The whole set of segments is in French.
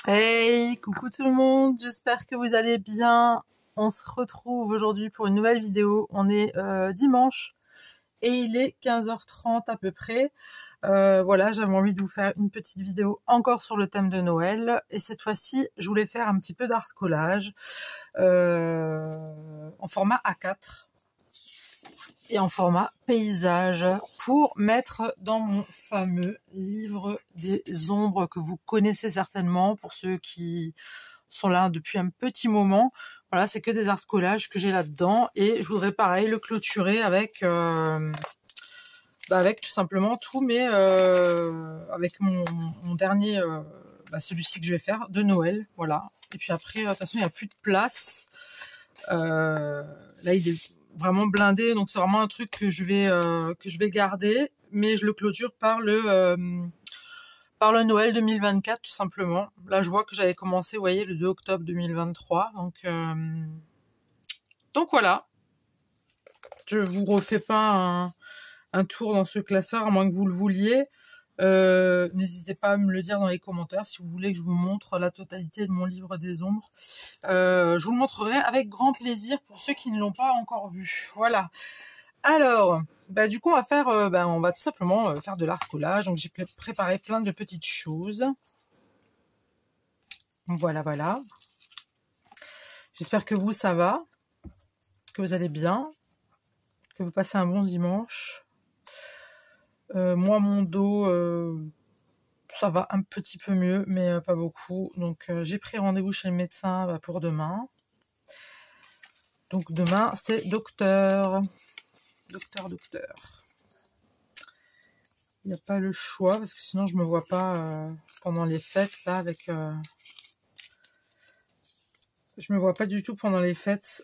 Hey, coucou tout le monde, j'espère que vous allez bien. On se retrouve aujourd'hui pour une nouvelle vidéo. On est dimanche et il est 15h30 à peu près. Voilà, j'avais envie de vous faire une petite vidéo encore sur le thème de Noël. Et cette fois-ci, je voulais faire un petit peu d'art collage en format A4 et en format paysage pour mettre dans mon fameux livre des ombres que vous connaissez certainement pour ceux qui sont là depuis un petit moment. Voilà, c'est que des art collages que j'ai là-dedans et je voudrais pareil le clôturer avec avec tout simplement tout mes avec mon dernier celui-ci que je vais faire de Noël, voilà. Et puis après de toute façon il n'y a plus de place. Là il est vraiment blindé, donc c'est vraiment un truc que je vais garder, mais je le clôture par le Noël 2024 tout simplement. Là je vois que j'avais commencé, vous voyez, le 2 octobre 2023, donc voilà. Je vous refais pas un tour dans ce classeur à moins que vous le vouliez. N'hésitez pas à me le dire dans les commentaires si vous voulez que je vous montre la totalité de mon livre des ombres. Je vous le montrerai avec grand plaisir pour ceux qui ne l'ont pas encore vu. Voilà. Alors, du coup, on va tout simplement faire de l'art collage. Donc, j'ai préparé plein de petites choses. Voilà, voilà. J'espère que vous, ça va, que vous allez bien, que vous passez un bon dimanche. Moi, mon dos, ça va un petit peu mieux, mais pas beaucoup. Donc, j'ai pris rendez-vous chez le médecin pour demain. Donc, demain, c'est docteur. Docteur. Il n'y a pas le choix, parce que sinon, je me vois pas pendant les fêtes, là, avec... Je me vois pas du tout pendant les fêtes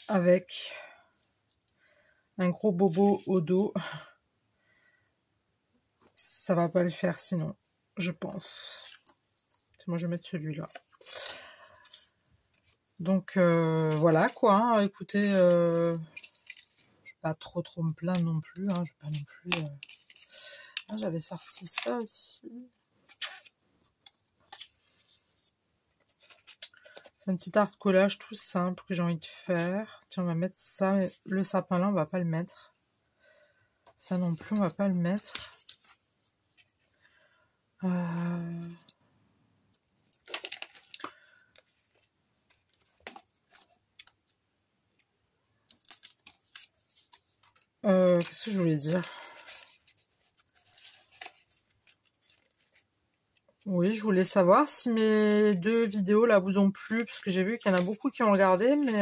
avec un gros bobo au dos. Ça va pas le faire sinon, je pense. Moi, je vais mettre celui-là. Donc, voilà, quoi. Hein. Écoutez, je vais pas trop me plaindre non plus. Hein. Je vais pas non plus... Ah, j'avais sorti ça aussi. C'est un petit art collage tout simple que j'ai envie de faire. Tiens, on va mettre ça. Le sapin là, on va pas le mettre. Ça non plus, on va pas le mettre. Qu'est-ce que je voulais dire? Oui, je voulais savoir si mes deux vidéos là vous ont plu, parce que j'ai vu qu'il y en a beaucoup qui ont regardé, mais j'ai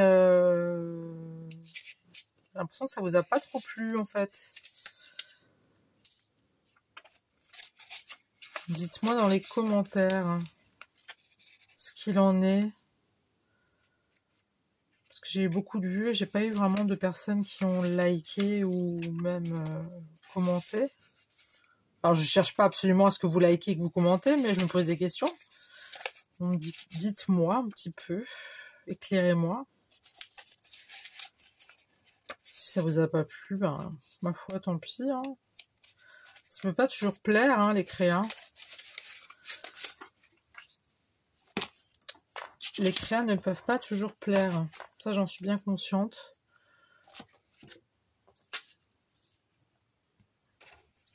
l'impression que ça vous a pas trop plu en fait. Dites-moi dans les commentaires ce qu'il en est. Parce que j'ai eu beaucoup de vues, j'ai pas eu vraiment de personnes qui ont liké ou même commenté. Alors je cherche pas absolument à ce que vous likez et que vous commentez, mais je me pose des questions. Donc dites-moi un petit peu, éclairez-moi. Si ça vous a pas plu, ma foi, tant pis. Hein. Ça peut pas toujours plaire, hein, les créas. Les créas ne peuvent pas toujours plaire. Ça, j'en suis bien consciente.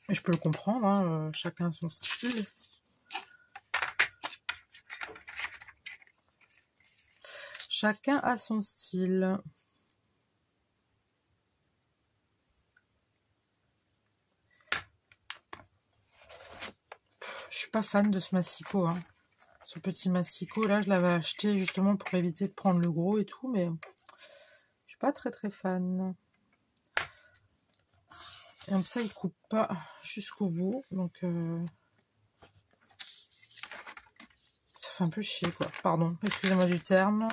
Et je peux le comprendre, hein, chacun son style. Chacun a son style. Je suis pas fan de ce massicot. Hein. Ce petit massicot, là, je l'avais acheté justement pour éviter de prendre le gros et tout, mais je suis pas très fan. Et comme ça, il coupe pas jusqu'au bout, donc ça fait un peu chier, quoi. Pardon, excusez-moi du terme.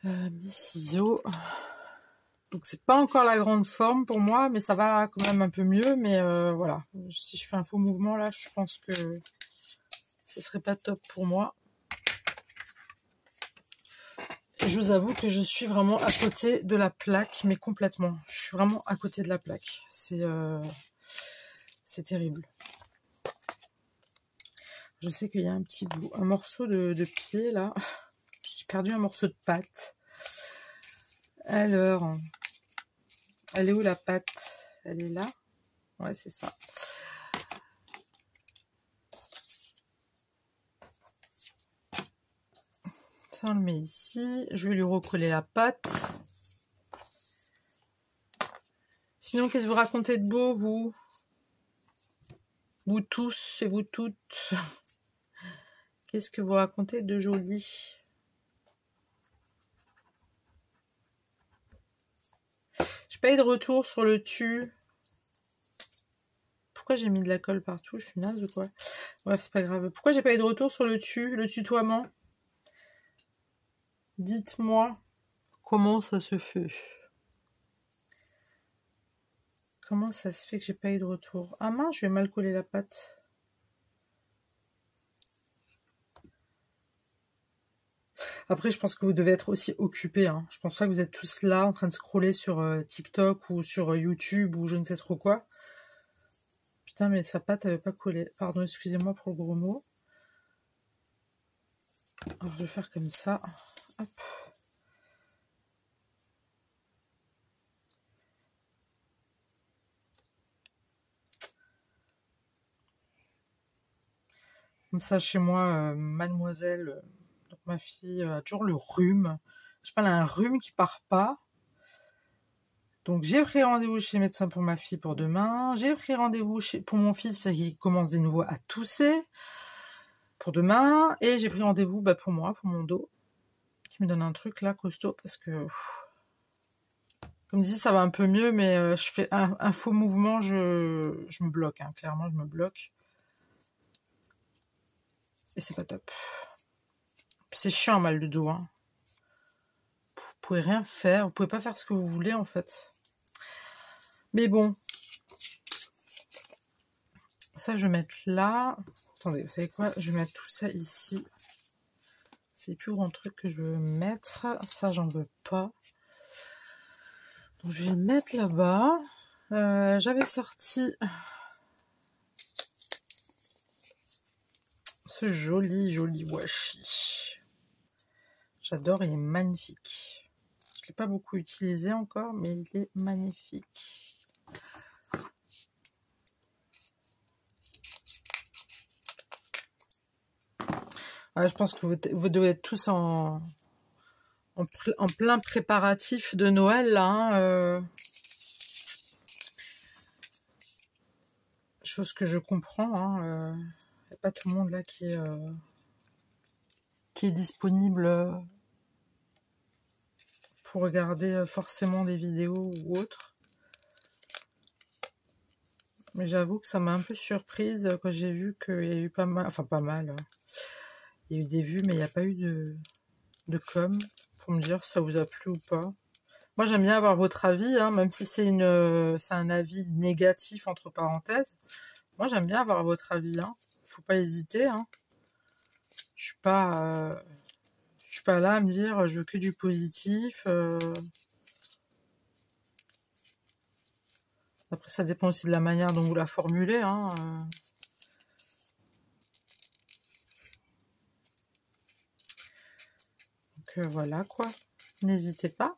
Mes ciseaux. Donc c'est pas encore la grande forme pour moi, mais ça va quand même un peu mieux. Mais voilà, si je fais un faux mouvement là, je pense que ce serait pas top pour moi. Et je vous avoue que je suis vraiment à côté de la plaque, mais complètement. Je suis vraiment à côté de la plaque. C'est terrible. Je sais qu'il y a un petit bout, un morceau de pied là. J'ai perdu un morceau de pâte. Alors, elle est où la pâte? Elle est là? Ouais, c'est ça. Ça, on le met ici. Je vais lui recoller la pâte. Sinon, qu'est-ce que vous racontez de beau, vous? Vous tous et vous toutes? Qu'est-ce que vous racontez de joli? J'ai pas eu de retour sur le tu. Pourquoi j'ai mis de la colle partout? Je suis naze ou quoi? Bref, c'est pas grave. Pourquoi j'ai pas eu de retour sur le tu, le tutoiement? Dites-moi comment ça se fait. Comment ça se fait que j'ai pas eu de retour? Ah mince, je vais mal coller la pâte. Après, je pense que vous devez être aussi occupés. Hein. Je pense pas que vous êtes tous là en train de scroller sur TikTok ou sur YouTube ou je ne sais trop quoi. Putain, mais sa pâte n'avait pas collé. Pardon, excusez-moi pour le gros mot. Alors, je vais faire comme ça. Hop. Comme ça, chez moi, mademoiselle, donc ma fille, a toujours le rhume. Je sais pas, elle a un rhume qui part pas. Donc, j'ai pris rendez-vous chez le médecin pour ma fille pour demain. J'ai pris rendez-vous pour mon fils parce qu'il commence de nouveau à tousser pour demain. Et j'ai pris rendez-vous pour moi, pour mon dos, qui me donne un truc là, costaud, parce que... Comme dit, ça va un peu mieux, mais je fais un faux mouvement, je me bloque. Hein, clairement, je me bloque. Et c'est pas top. Puis c'est chiant, mal de dos. Hein. Vous pouvez rien faire. Vous pouvez pas faire ce que vous voulez, en fait. Mais bon. Ça, je vais mettre là. Attendez, vous savez quoi? Je vais mettre tout ça ici. C'est le plus grand truc que je veux mettre. Ça, j'en veux pas. Donc, je vais le mettre là-bas. J'avais sorti... ce joli washi. J'adore, il est magnifique. Je ne l'ai pas beaucoup utilisé encore, mais il est magnifique. Ah, je pense que vous devez être tous en plein préparatif de Noël, là. Hein, chose que je comprends. Hein, y a pas tout le monde là qui est disponible pour regarder forcément des vidéos ou autres. Mais j'avoue que ça m'a un peu surprise quand j'ai vu qu'il y a eu pas mal, enfin pas mal. Il y a eu des vues, mais il n'y a pas eu de com pour me dire si ça vous a plu ou pas. Moi, j'aime bien avoir votre avis, hein, même si c'est un avis négatif, entre parenthèses. Moi, j'aime bien avoir votre avis. Hein. Faut pas hésiter. Hein. Je suis pas là à me dire je veux que du positif. Après, ça dépend aussi de la manière dont vous la formulez. Hein. Donc voilà quoi. N'hésitez pas.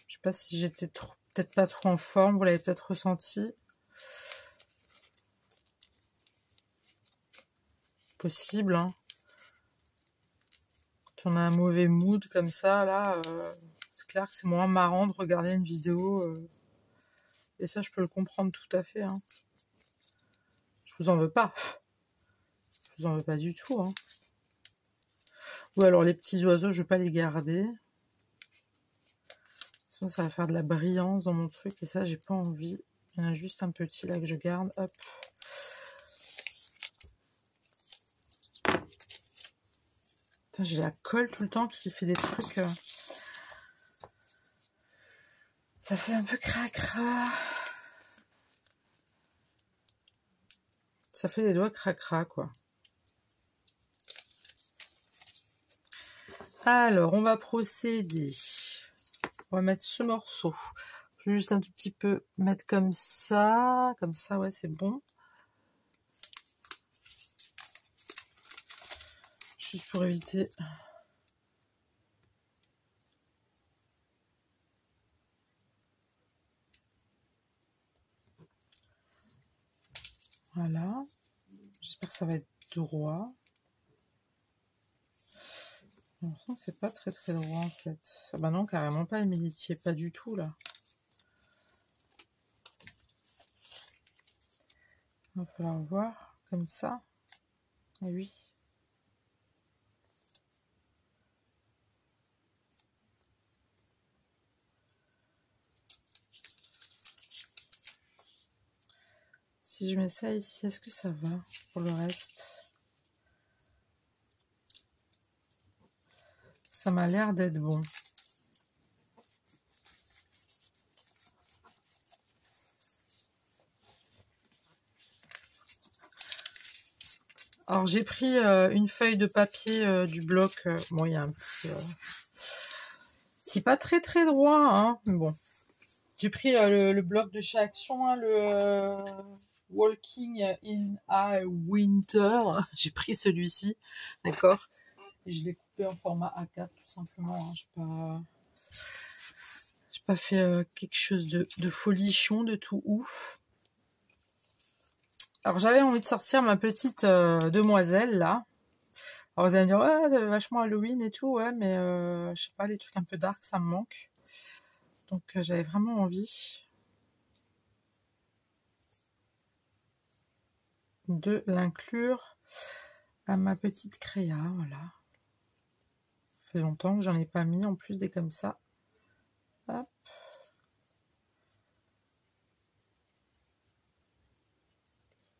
Je sais pas si j'étais peut-être pas trop en forme. Vous l'avez peut-être ressenti. Possible. Hein. Quand on a un mauvais mood comme ça, là, c'est clair que c'est moins marrant de regarder une vidéo. Et ça, je peux le comprendre tout à fait. Hein. Je vous en veux pas. Je vous en veux pas du tout. Hein. Ou alors les petits oiseaux, je vais pas les garder. Sinon, ça va faire de la brillance dans mon truc. Et ça, j'ai pas envie. Il y en a juste un petit là que je garde. Hop. J'ai la colle tout le temps qui fait des trucs. Ça fait un peu cracra. Ça fait des doigts cracra, quoi. Alors, on va procéder. On va mettre ce morceau. Je vais juste un tout petit peu mettre comme ça, ouais, c'est bon. Juste pour éviter. Voilà. J'espère que ça va être droit. J'ai l'impression que c'est pas très très droit en fait. Ah bah non, carrément pas, Émilie, t'y es pas du tout là. Il va falloir voir comme ça. Ah oui. Si je mets ça ici, est-ce que ça va pour le reste? Ça m'a l'air d'être bon. Alors j'ai pris une feuille de papier du bloc. Bon, il y a un petit... c'est pas très très droit, hein, mais bon. J'ai pris le bloc de chez Action, hein, le Walking in a Winter. J'ai pris celui-ci, d'accord. Et je l'ai coupé en format A4 tout simplement. Hein. J'ai pas fait quelque chose de folichon, de tout ouf. Alors j'avais envie de sortir ma petite demoiselle là. Alors vous allez me dire ouais, c'est vachement Halloween et tout, ouais, mais je sais pas, les trucs un peu dark ça me manque. Donc j'avais vraiment envie de l'inclure à ma petite créa, voilà. Ça fait longtemps que j'en ai pas mis en plus des comme ça. Hop.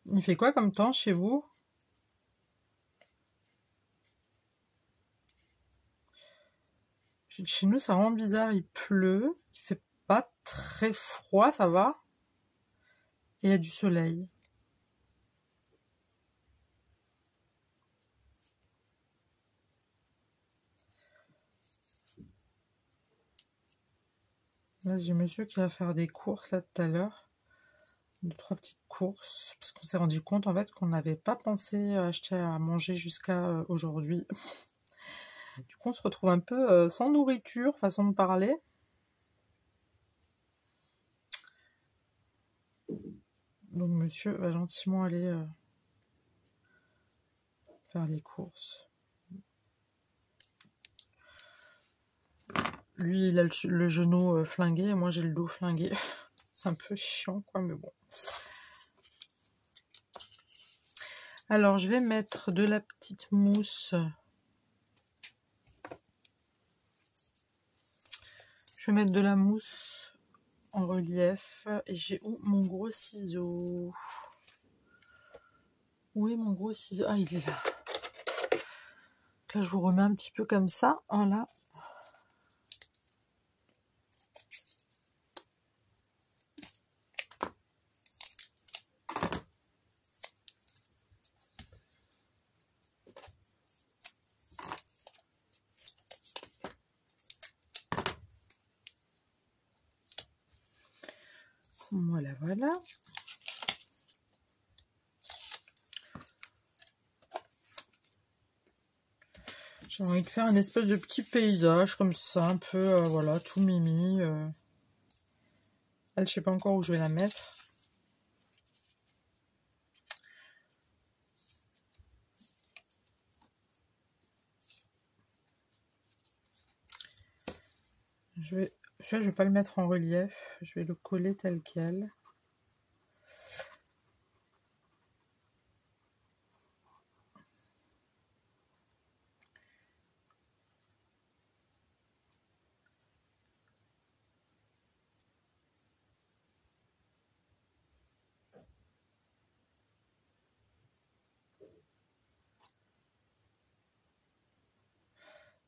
Il fait quoi comme temps chez vous? Chez nous, c'est vraiment bizarre. Il pleut. Il fait pas très froid, ça va. Et il y a du soleil. Là, j'ai monsieur qui va faire des courses là tout à l'heure. 2-3 petites courses. Parce qu'on s'est rendu compte en fait qu'on n'avait pas pensé acheter à manger jusqu'à aujourd'hui. Du coup, on se retrouve un peu sans nourriture, façon de parler. Donc monsieur va gentiment aller faire les courses. Lui, il a le genou flingué et moi j'ai le dos flingué. C'est un peu chiant quoi, mais bon. Alors je vais mettre de la petite mousse. Je vais mettre de la mousse en relief. Et j'ai où mon gros ciseau? Où est mon gros ciseau? Ah, il est là. Donc là, je vous remets un petit peu comme ça. Voilà. Voilà, voilà. J'ai envie de faire une espèce de petit paysage comme ça, un peu, voilà, tout mimi. Elle, je sais pas encore où je vais la mettre. Je vais pas le mettre en relief. Je vais le coller tel quel.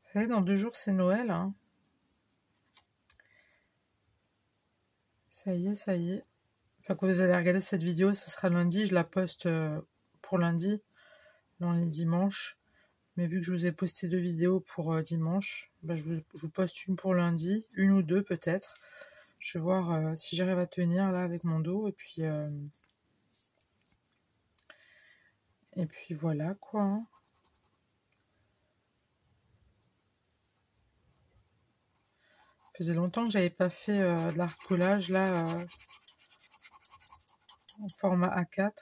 Vous savez, dans 2 jours, c'est Noël. Hein. Ça y est, ça y est. Enfin, quand vous allez regarder cette vidéo, ça sera lundi. Je la poste pour lundi, dans les dimanches. Mais vu que je vous ai posté 2 vidéos pour dimanche, bah, je vous poste une pour lundi, une ou deux peut-être. Je vais voir si j'arrive à tenir là avec mon dos. Et puis voilà quoi. Hein. Ça faisait longtemps que j'avais pas fait de l'arcolage là en format A4.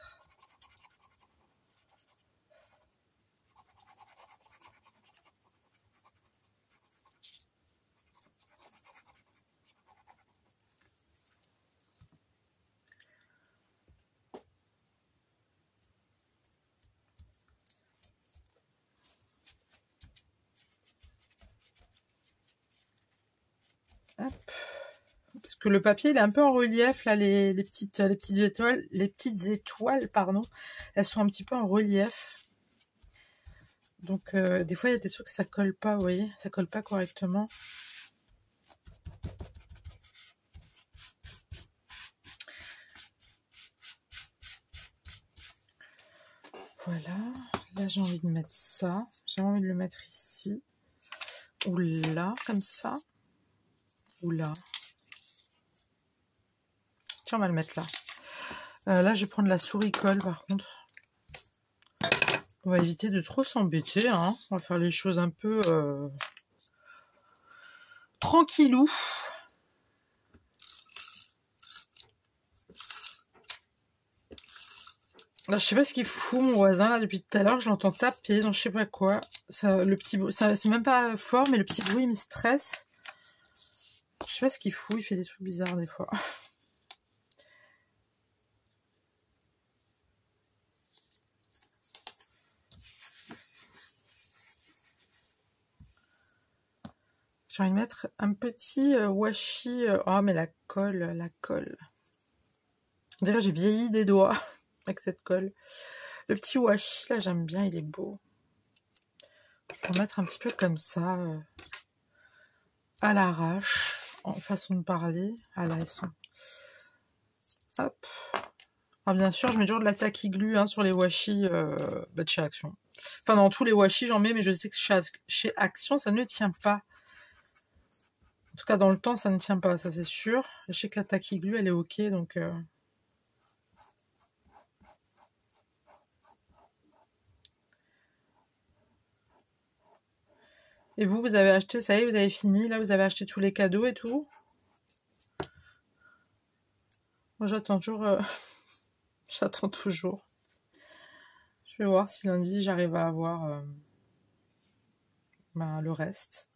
Hop. Parce que le papier il est un peu en relief là, les petites étoiles, pardon, elles sont un petit peu en relief. Donc des fois il y a des trucs que ça colle pas, vous voyez, ça colle pas correctement. Voilà, là j'ai envie de mettre ça, j'ai envie de le mettre ici, ou là, comme ça, ou là. Tiens, on va le mettre là. Là, je vais prendre la souris colle par contre. On va éviter de trop s'embêter, hein. On va faire les choses un peu tranquillou. Là, je sais pas ce qu'il fout mon voisin là depuis tout à l'heure, je l'entends taper dans je sais pas quoi. Ça, le petit bruit, ça c'est même pas fort, mais le petit bruit il me stresse. Je sais pas ce qu'il fout, il fait des trucs bizarres des fois. J'ai envie de mettre un petit washi. Oh mais la colle. On dirait que j'ai vieilli des doigts avec cette colle. Le petit washi là j'aime bien, il est beau. Je vais en mettre un petit peu comme ça, à l'arrache, en façon de parler, à la leçon. Hop. Alors bien sûr, je mets toujours de la tacky glue hein, sur les washi de chez Action. Enfin, dans tous les washi, j'en mets, mais je sais que chez Action, ça ne tient pas. En tout cas, dans le temps, ça ne tient pas, ça c'est sûr. Je sais que la tacky glue, elle est ok, donc... Et vous avez acheté, ça y est, vous avez fini, là, vous avez acheté tous les cadeaux et tout? Moi, j'attends toujours... j'attends toujours. Je vais voir si lundi, j'arrive à avoir le reste.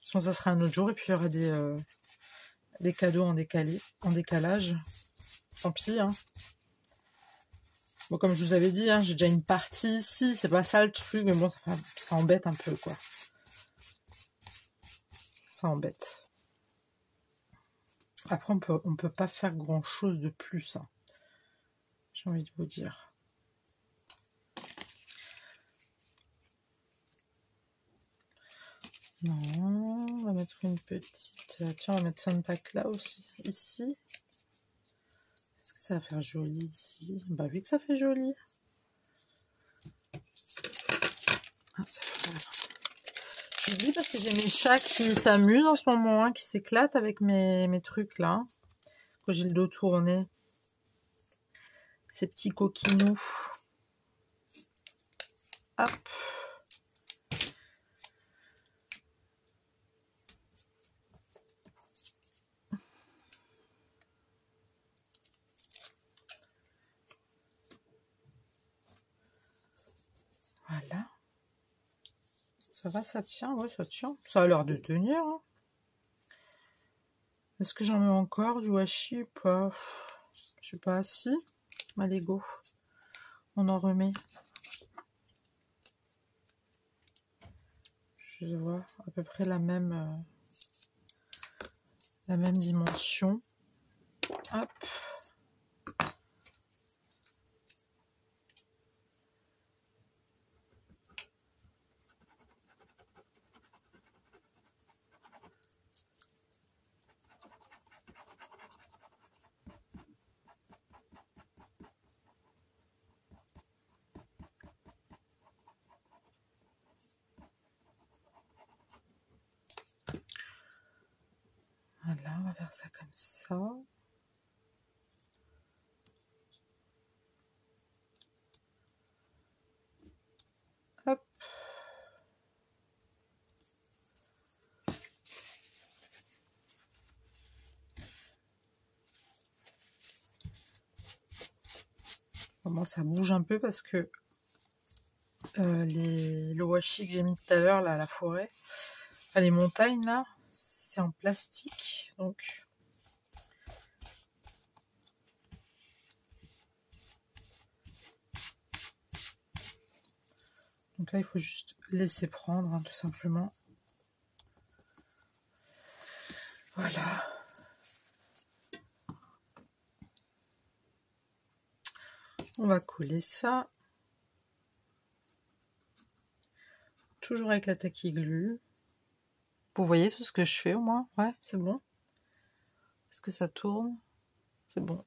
Sinon, ça sera un autre jour, et puis il y aura des cadeaux en décalage. Tant pis, hein. Bon, comme je vous avais dit, hein, j'ai déjà une partie ici, c'est pas ça le truc, mais bon, ça embête un peu, quoi. Ça embête. Après, on peut pas faire grand-chose de plus, hein. J'ai envie de vous dire. Non, on va mettre une petite... Tiens, on va mettre Santa Claus ici. Est-ce que ça va faire joli ici? Bah oui que ça fait joli. Ah, ça fait... Je dis parce que j'ai mes chats qui s'amusent en ce moment, hein, qui s'éclatent avec mes trucs là. Quand j'ai le dos tourné. Ces petits coquinous. Hop. Voilà. Ça va, ça tient? Ouais, ça tient. Ça a l'air de tenir. Hein. Est-ce que j'en mets encore du washi ou pas? Je sais pas. Si. Ma Lego. On en remet. Je vois à peu près la même dimension. Hop. Voilà, on va faire ça comme ça. Hop. Bon, ça bouge un peu parce que le washi que j'ai mis tout à l'heure, là, à la forêt, les montagnes, là, c'est en plastique, donc... Donc là, il faut juste laisser prendre, hein, tout simplement. Voilà. On va coller ça. Toujours avec la tacky glue. Vous voyez tout ce que je fais au moins? Ouais, c'est bon. Est-ce que ça tourne? C'est bon.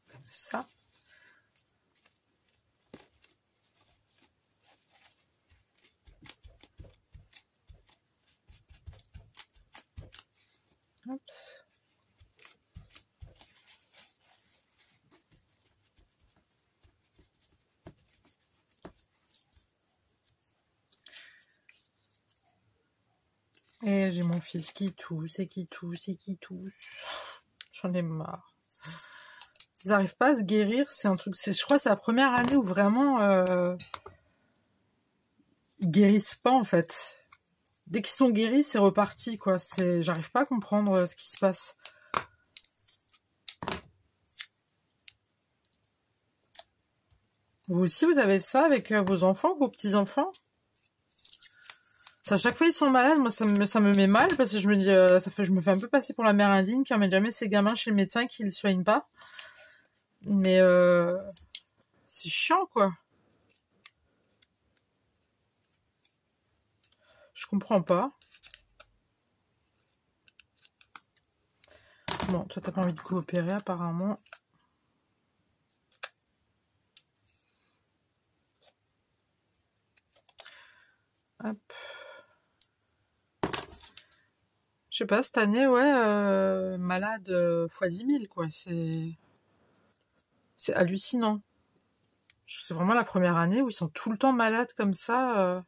Comme ça. Oups. Et j'ai mon fils qui tousse et qui tousse et qui tousse. J'en ai marre. Ils n'arrivent pas à se guérir. C'est un truc. Je crois que c'est la première année où vraiment ils guérissent pas en fait. Dès qu'ils sont guéris, c'est reparti quoi. J'arrive pas à comprendre ce qui se passe. Vous aussi, vous avez ça avec vos enfants, vos petits-enfants? À chaque fois ils sont malades, moi ça me met mal parce que je me dis, je me fais un peu passer pour la mère indigne qui emmène jamais ses gamins chez le médecin qui ne le soigne pas. Mais c'est chiant quoi. Je comprends pas. Bon, toi t'as pas envie de coopérer apparemment. Hop. Je sais pas, cette année, ouais, malade fois 10 000, quoi. C'est hallucinant. C'est vraiment la première année où ils sont tout le temps malades comme ça.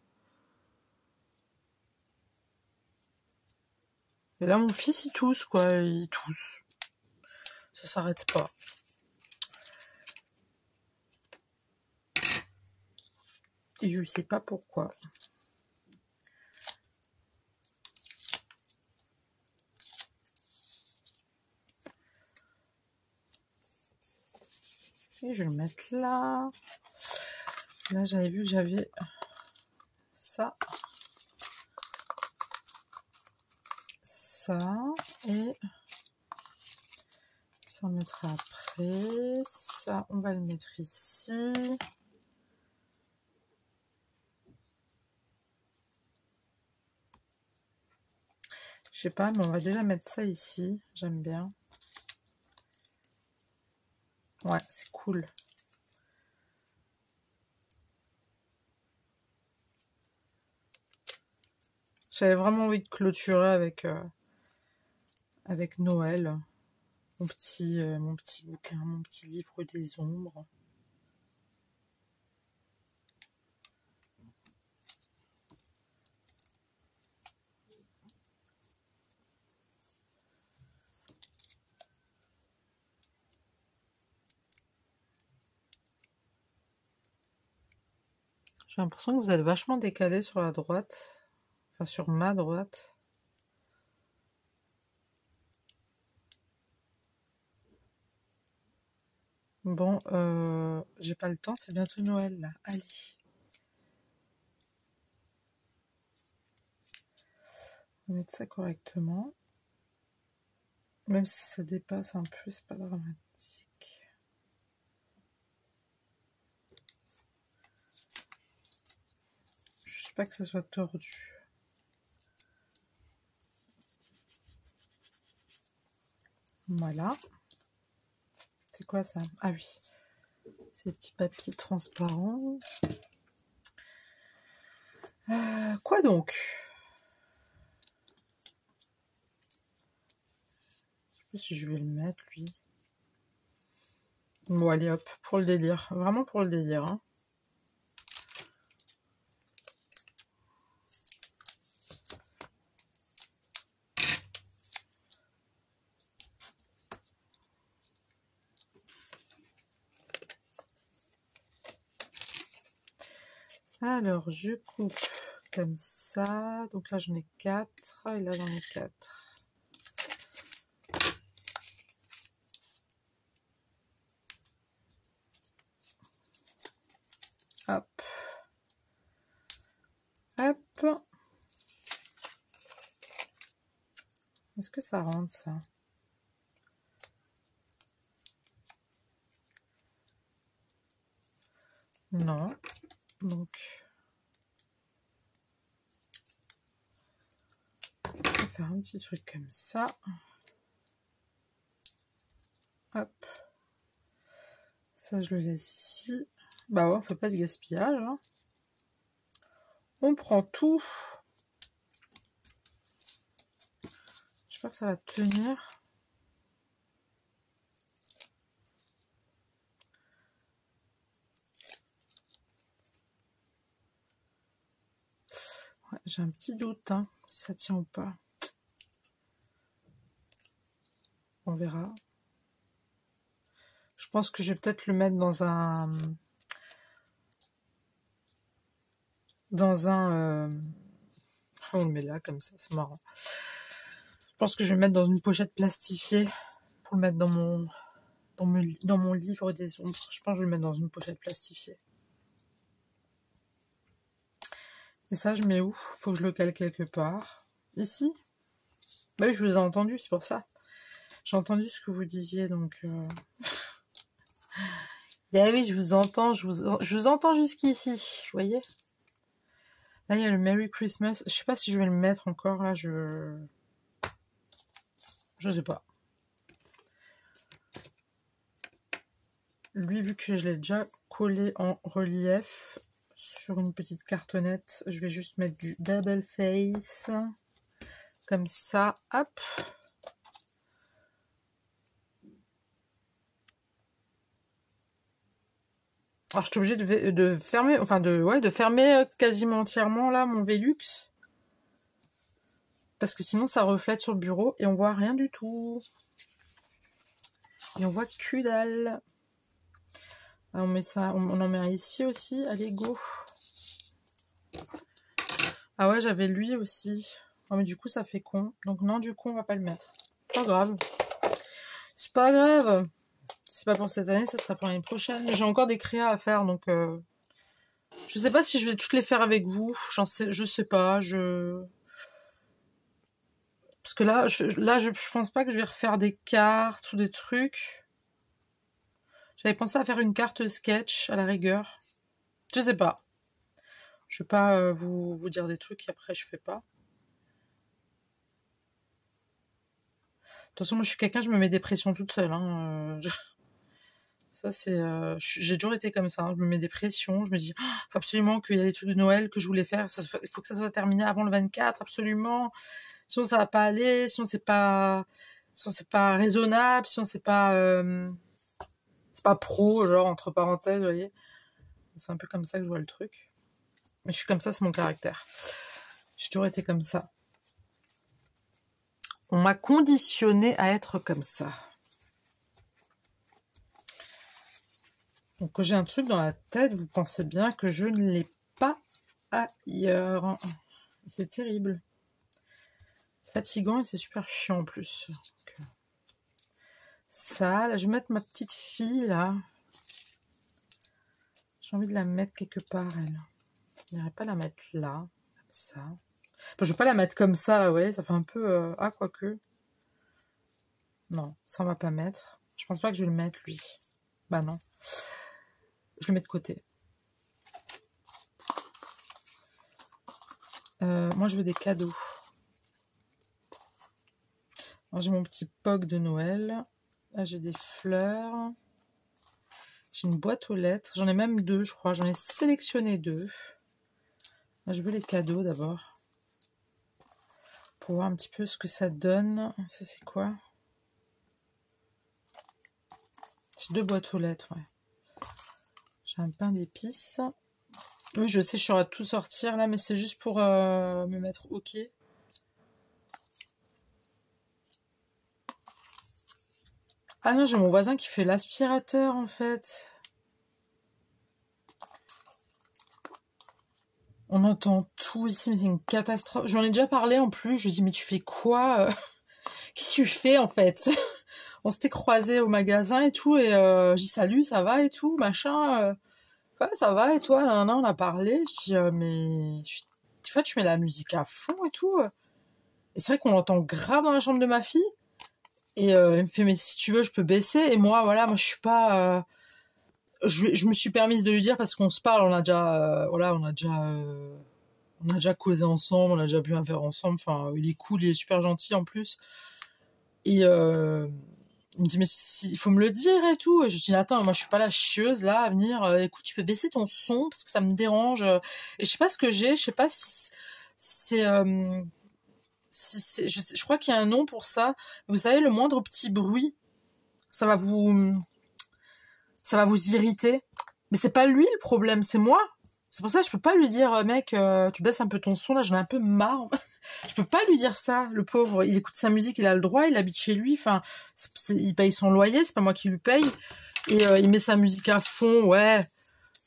Et là, mon fils, il tousse, quoi. Il tousse. Ça s'arrête pas. Et je sais pas pourquoi. Et je vais le mettre là. Là, j'avais vu que j'avais ça. Ça. Et ça, on le mettra après. Ça, on va le mettre ici. Je sais pas, mais on va déjà mettre ça ici. J'aime bien. Ouais, c'est cool. J'avais vraiment envie de clôturer avec Noël. Mon petit bouquin, mon petit livre des ombres. J'ai l'impression que vous êtes vachement décalé sur la droite. Enfin, sur ma droite. Bon, j'ai pas le temps, c'est bientôt Noël, là. Allez. On va mettre ça correctement. Même si ça dépasse un peu, c'est pas dramatique. Juste pas que ça soit tordu. Voilà. C'est quoi ça? Ah oui. Ces petits papiers transparents. Quoi donc? Je sais pas si je vais le mettre, lui. Bon, allez, hop, pour le délire. Vraiment pour le délire, hein. Alors, je coupe comme ça. Donc là, j'en ai 4. Et là, j'en ai 4. Hop. Hop. Est-ce que ça rentre, ça? Non. Donc, on va faire un petit truc comme ça. Hop. Ça, je le laisse ici. Bah ouais, on fait pas de gaspillage, hein. On prend tout. J'espère que ça va tenir. Ouais, j'ai un petit doute, hein, si ça tient ou pas. On verra. Je pense que je vais peut-être le mettre dans un... on le met là, comme ça, c'est marrant. Je pense que je vais le mettre dans une pochette plastifiée pour le mettre dans mon livre des ombres. Je pense que je vais le mettre dans une pochette plastifiée. Et ça, je mets où? Faut que je le cale quelque part. Ici? Bah oui, je vous ai entendu, c'est pour ça. J'ai entendu ce que vous disiez, donc... Ah oui, je vous entends, je vous entends jusqu'ici, vous voyez? Là, il y a le Merry Christmas. Je sais pas si je vais le mettre encore, là, je sais pas. Lui, vu que je l'ai déjà collé en relief sur une petite cartonnette, je vais juste mettre du double face. Comme ça, hop. Alors, je suis obligée de fermer, enfin, de fermer quasiment entièrement, là, mon Velux. Parce que sinon, ça reflète sur le bureau et on voit rien du tout. Et on voit que dalle. Alors, on met ça, on en met un ici aussi. Allez, go. Ah ouais, j'avais lui aussi. Oh, mais du coup, ça fait con. Donc non, du coup, on va pas le mettre. Pas grave. C'est pas grave. C'est pas pour cette année, ça sera pour l'année prochaine. J'ai encore des créas à faire, donc... Je sais pas si je vais toutes les faire avec vous. Je sais pas. Parce que là, je pense pas que je vais refaire des cartes ou des trucs. J'avais pensé à faire une carte sketch, à la rigueur. Je sais pas. Je vais pas vous dire des trucs et après je fais pas. De toute façon, moi je suis quelqu'un, je me mets des pressions toute seule. Hein. Ça c'est, j'ai toujours été comme ça. Hein. Je me mets des pressions. Je me dis, oh, faut absolument qu'il y ait des trucs de Noël que je voulais faire. Il faut que ça soit terminé avant le 24, absolument. Sinon ça va pas aller. Sinon c'est pas raisonnable. Sinon c'est pas pro, genre entre parenthèses, vous voyez. C'est un peu comme ça que je vois le truc. Mais je suis comme ça, c'est mon caractère. J'ai toujours été comme ça. On m'a conditionné à être comme ça. Donc quand j'ai un truc dans la tête, vous pensez bien que je ne l'ai pas ailleurs. C'est terrible. C'est fatigant et c'est super chiant en plus. Donc, ça, là, je vais mettre ma petite fille, là. J'ai envie de la mettre quelque part, elle. Je n'irais pas la mettre là, comme ça. Enfin, je ne vais pas la mettre comme ça, là, vous voyez, ça fait un peu... Ah, quoique. Non, ça on va pas mettre. Je pense pas que je vais le mettre, lui. Bah non. Je le mets de côté. Moi, je veux des cadeaux. J'ai mon petit POG de Noël. Là, j'ai des fleurs. J'ai une boîte aux lettres. J'en ai même 2, je crois. J'en ai sélectionné 2. Là, je veux les cadeaux d'abord. Pour voir un petit peu ce que ça donne. Ça, c'est quoi? J'ai 2 boîtes aux lettres, ouais. J'ai un pain d'épices. Oui, je sais, je saurais tout sortir là, mais c'est juste pour me mettre OK. Ah non, j'ai mon voisin qui fait l'aspirateur en fait. On entend tout ici, mais c'est une catastrophe. J'en ai déjà parlé en plus. Je lui dis, mais tu fais quoi? Qu'est-ce que tu fais en fait? On s'était croisés au magasin et tout, et j'ai dit salut, ça va et tout, machin. Ouais, ça va et toi? Là, on a parlé. Je dis, mais des fois, tu mets la musique à fond et tout. Et c'est vrai qu'on l'entend grave dans la chambre de ma fille. Et il me fait, mais si tu veux, je peux baisser. Et moi, voilà, moi, je suis pas. Je me suis permise de lui dire parce qu'on se parle, on a déjà, voilà, on a déjà causé ensemble, on a déjà bu un verre ensemble. Enfin, il est cool, il est super gentil en plus. Et il me dit, mais il faut me le dire et tout. Et je dis, attends, moi je suis pas la chieuse là à venir. Écoute, tu peux baisser ton son parce que ça me dérange. Et je sais pas ce que j'ai, je sais pas si c'est. Je crois qu'il y a un nom pour ça. Vous savez, le moindre petit bruit, ça va vous irriter. Mais c'est pas lui le problème, c'est moi. C'est pour ça que je peux pas lui dire, mec, tu baisses un peu ton son, là, j'en ai un peu marre. Je peux pas lui dire ça, le pauvre. Il écoute sa musique, il a le droit, il habite chez lui. Enfin, il paye son loyer, c'est pas moi qui lui paye. Et il met sa musique à fond, ouais.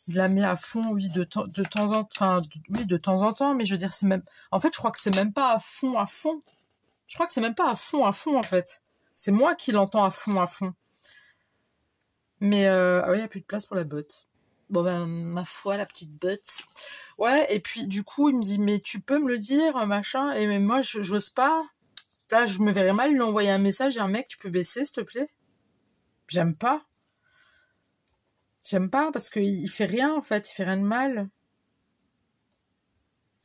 Il la met à fond, oui, de temps en temps. Enfin, oui, de temps en temps. Mais je veux dire, c'est même. En fait, je crois que c'est même pas à fond, à fond. Je crois que c'est même pas à fond, en fait. C'est moi qui l'entends à fond, à fond. Mais ah oui, il n'y a plus de place pour la botte. Bon ben, ma foi, la petite botte. Ouais, et puis du coup, il me dit, mais tu peux me le dire, machin. Et mais moi, j'ose pas. Là, je me verrais mal lui envoyer un message et un mec, tu peux baisser, s'il te plaît? J'aime pas. J'aime pas parce qu'il fait rien, en fait. Il fait rien de mal.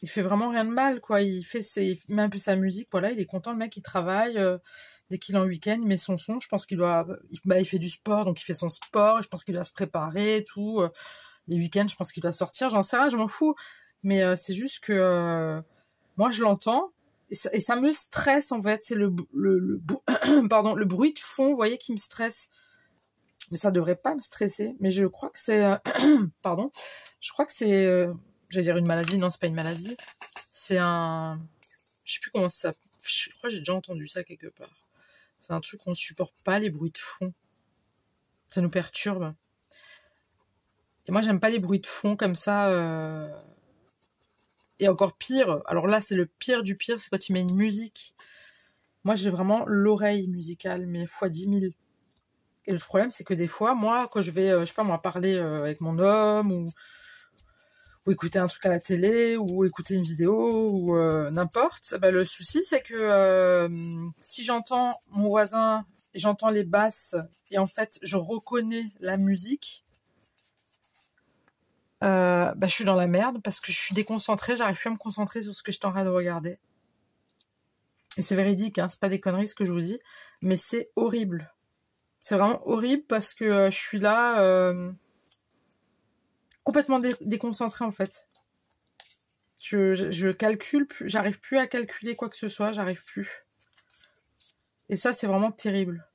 Il fait vraiment rien de mal, quoi. Il met un peu sa musique, voilà. Il est content, le mec, il travaille. Dès qu'il est en week-end, il met son son. Je pense qu'il doit... il fait du sport, donc il fait son sport. Je pense qu'il doit se préparer et tout. Les week-ends, je pense qu'il doit sortir. J'en sais rien, je m'en fous. Mais c'est juste que moi, je l'entends. Et ça me stresse, en fait. C'est pardon, le bruit de fond, vous voyez, qui me stresse. Mais ça devrait pas me stresser. Mais je crois que c'est... pardon. Je crois que c'est... j'allais dire une maladie. Non, c'est pas une maladie. C'est un... Je sais plus comment ça... Je crois que j'ai déjà entendu ça quelque part. C'est un truc qu'on supporte pas, les bruits de fond. Ça nous perturbe. Et moi, j'aime pas les bruits de fond comme ça. Et encore pire, alors là, c'est le pire du pire, c'est quand il met une musique. Moi, j'ai vraiment l'oreille musicale, mais fois 10 000. Et le problème, c'est que des fois, moi, quand je vais, je sais pas moi, parler avec mon homme, ou écouter un truc à la télé, ou écouter une vidéo, ou n'importe, bah, le souci, c'est que si j'entends mon voisin, et j'entends les basses, et en fait, je reconnais la musique, bah, je suis dans la merde, parce que je suis déconcentrée, j'arrive plus à me concentrer sur ce que je suis en train de regarder. Et c'est véridique, hein, c'est pas des conneries ce que je vous dis, mais c'est horrible. C'est vraiment horrible parce que je suis là complètement déconcentrée en fait. Je calcule plus, j'arrive plus à calculer quoi que ce soit, j'arrive plus. Et ça, c'est vraiment terrible.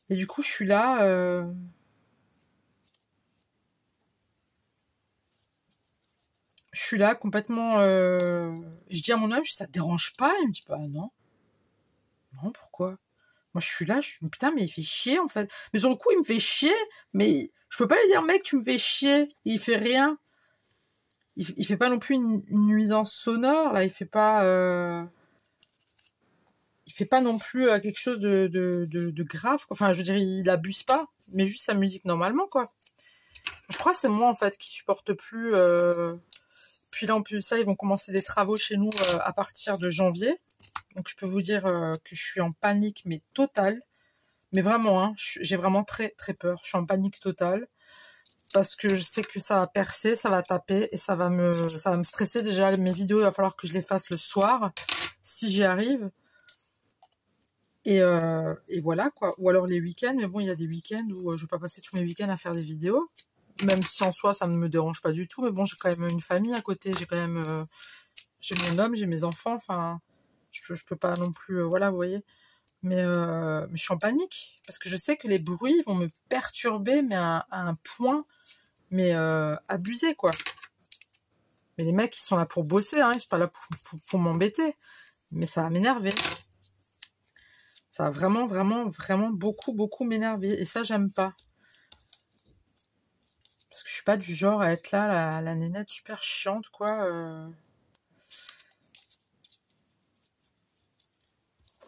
Et du coup, je suis là... Je suis là complètement... Je dis à mon homme, ça te dérange pas? Il me dit, bah non. Non, pourquoi? Moi, je suis là, je suis putain, mais il fait chier, en fait. Mais sur le coup, il me fait chier, mais je peux pas lui dire, mec, tu me fais chier. Il fait rien. Il fait pas non plus une nuisance sonore, là. Il fait pas non plus quelque chose de grave, quoi. Enfin, je veux dire, il abuse pas, mais juste sa musique normalement, quoi. Je crois que c'est moi, en fait, qui supporte plus. Puis là, en plus de ça, ils vont commencer des travaux chez nous à partir de janvier. Donc, je peux vous dire que je suis en panique, mais totale. Mais vraiment, hein, j'ai vraiment très très peur. Je suis en panique totale. Parce que je sais que ça va percer, ça va taper et ça va me stresser. Déjà, mes vidéos, il va falloir que je les fasse le soir, si j'y arrive. Et voilà, quoi. Ou alors les week-ends. Mais bon, il y a des week-ends où je ne vais pas passer tous mes week-ends à faire des vidéos. Même si en soi, ça ne me dérange pas du tout. Mais bon, j'ai quand même une famille à côté. J'ai quand même... j'ai mon homme, j'ai mes enfants. Enfin, je peux pas non plus... voilà, vous voyez. Mais je suis en panique. Parce que je sais que les bruits vont me perturber, mais à un point... mais abusé, quoi. Mais les mecs, ils sont là pour bosser, hein, ils sont pas là pour m'embêter. Mais ça va m'énerver. Ça va vraiment, vraiment, vraiment beaucoup, beaucoup m'énerver. Et ça, j'aime pas. Parce que je suis pas du genre à être là, la nénette super chiante, quoi.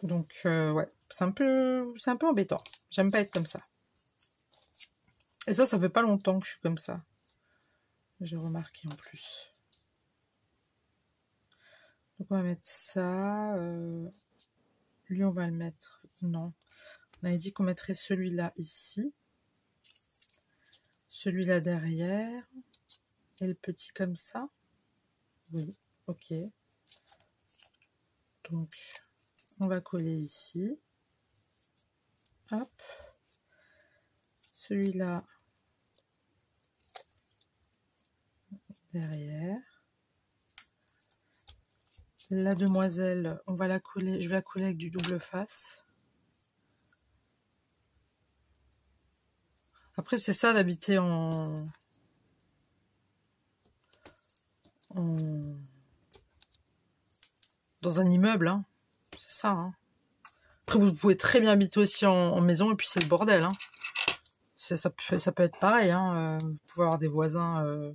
Donc, ouais, c'est un peu embêtant. J'aime pas être comme ça. Et ça fait pas longtemps que je suis comme ça. J'ai remarqué en plus. Donc, on va mettre ça. Lui, on va le mettre... Non. On avait dit qu'on mettrait celui-là ici. Celui-là derrière. Et le petit comme ça. Oui, ok. Donc, on va coller ici. Hop. Celui-là derrière. La demoiselle, on va la coller, je vais la coller avec du double face. Après, c'est ça d'habiter dans un immeuble, hein. C'est ça, hein. Après, vous pouvez très bien habiter aussi en maison, et puis c'est le bordel, hein. Ça peut être pareil, hein. Vous pouvez avoir des voisins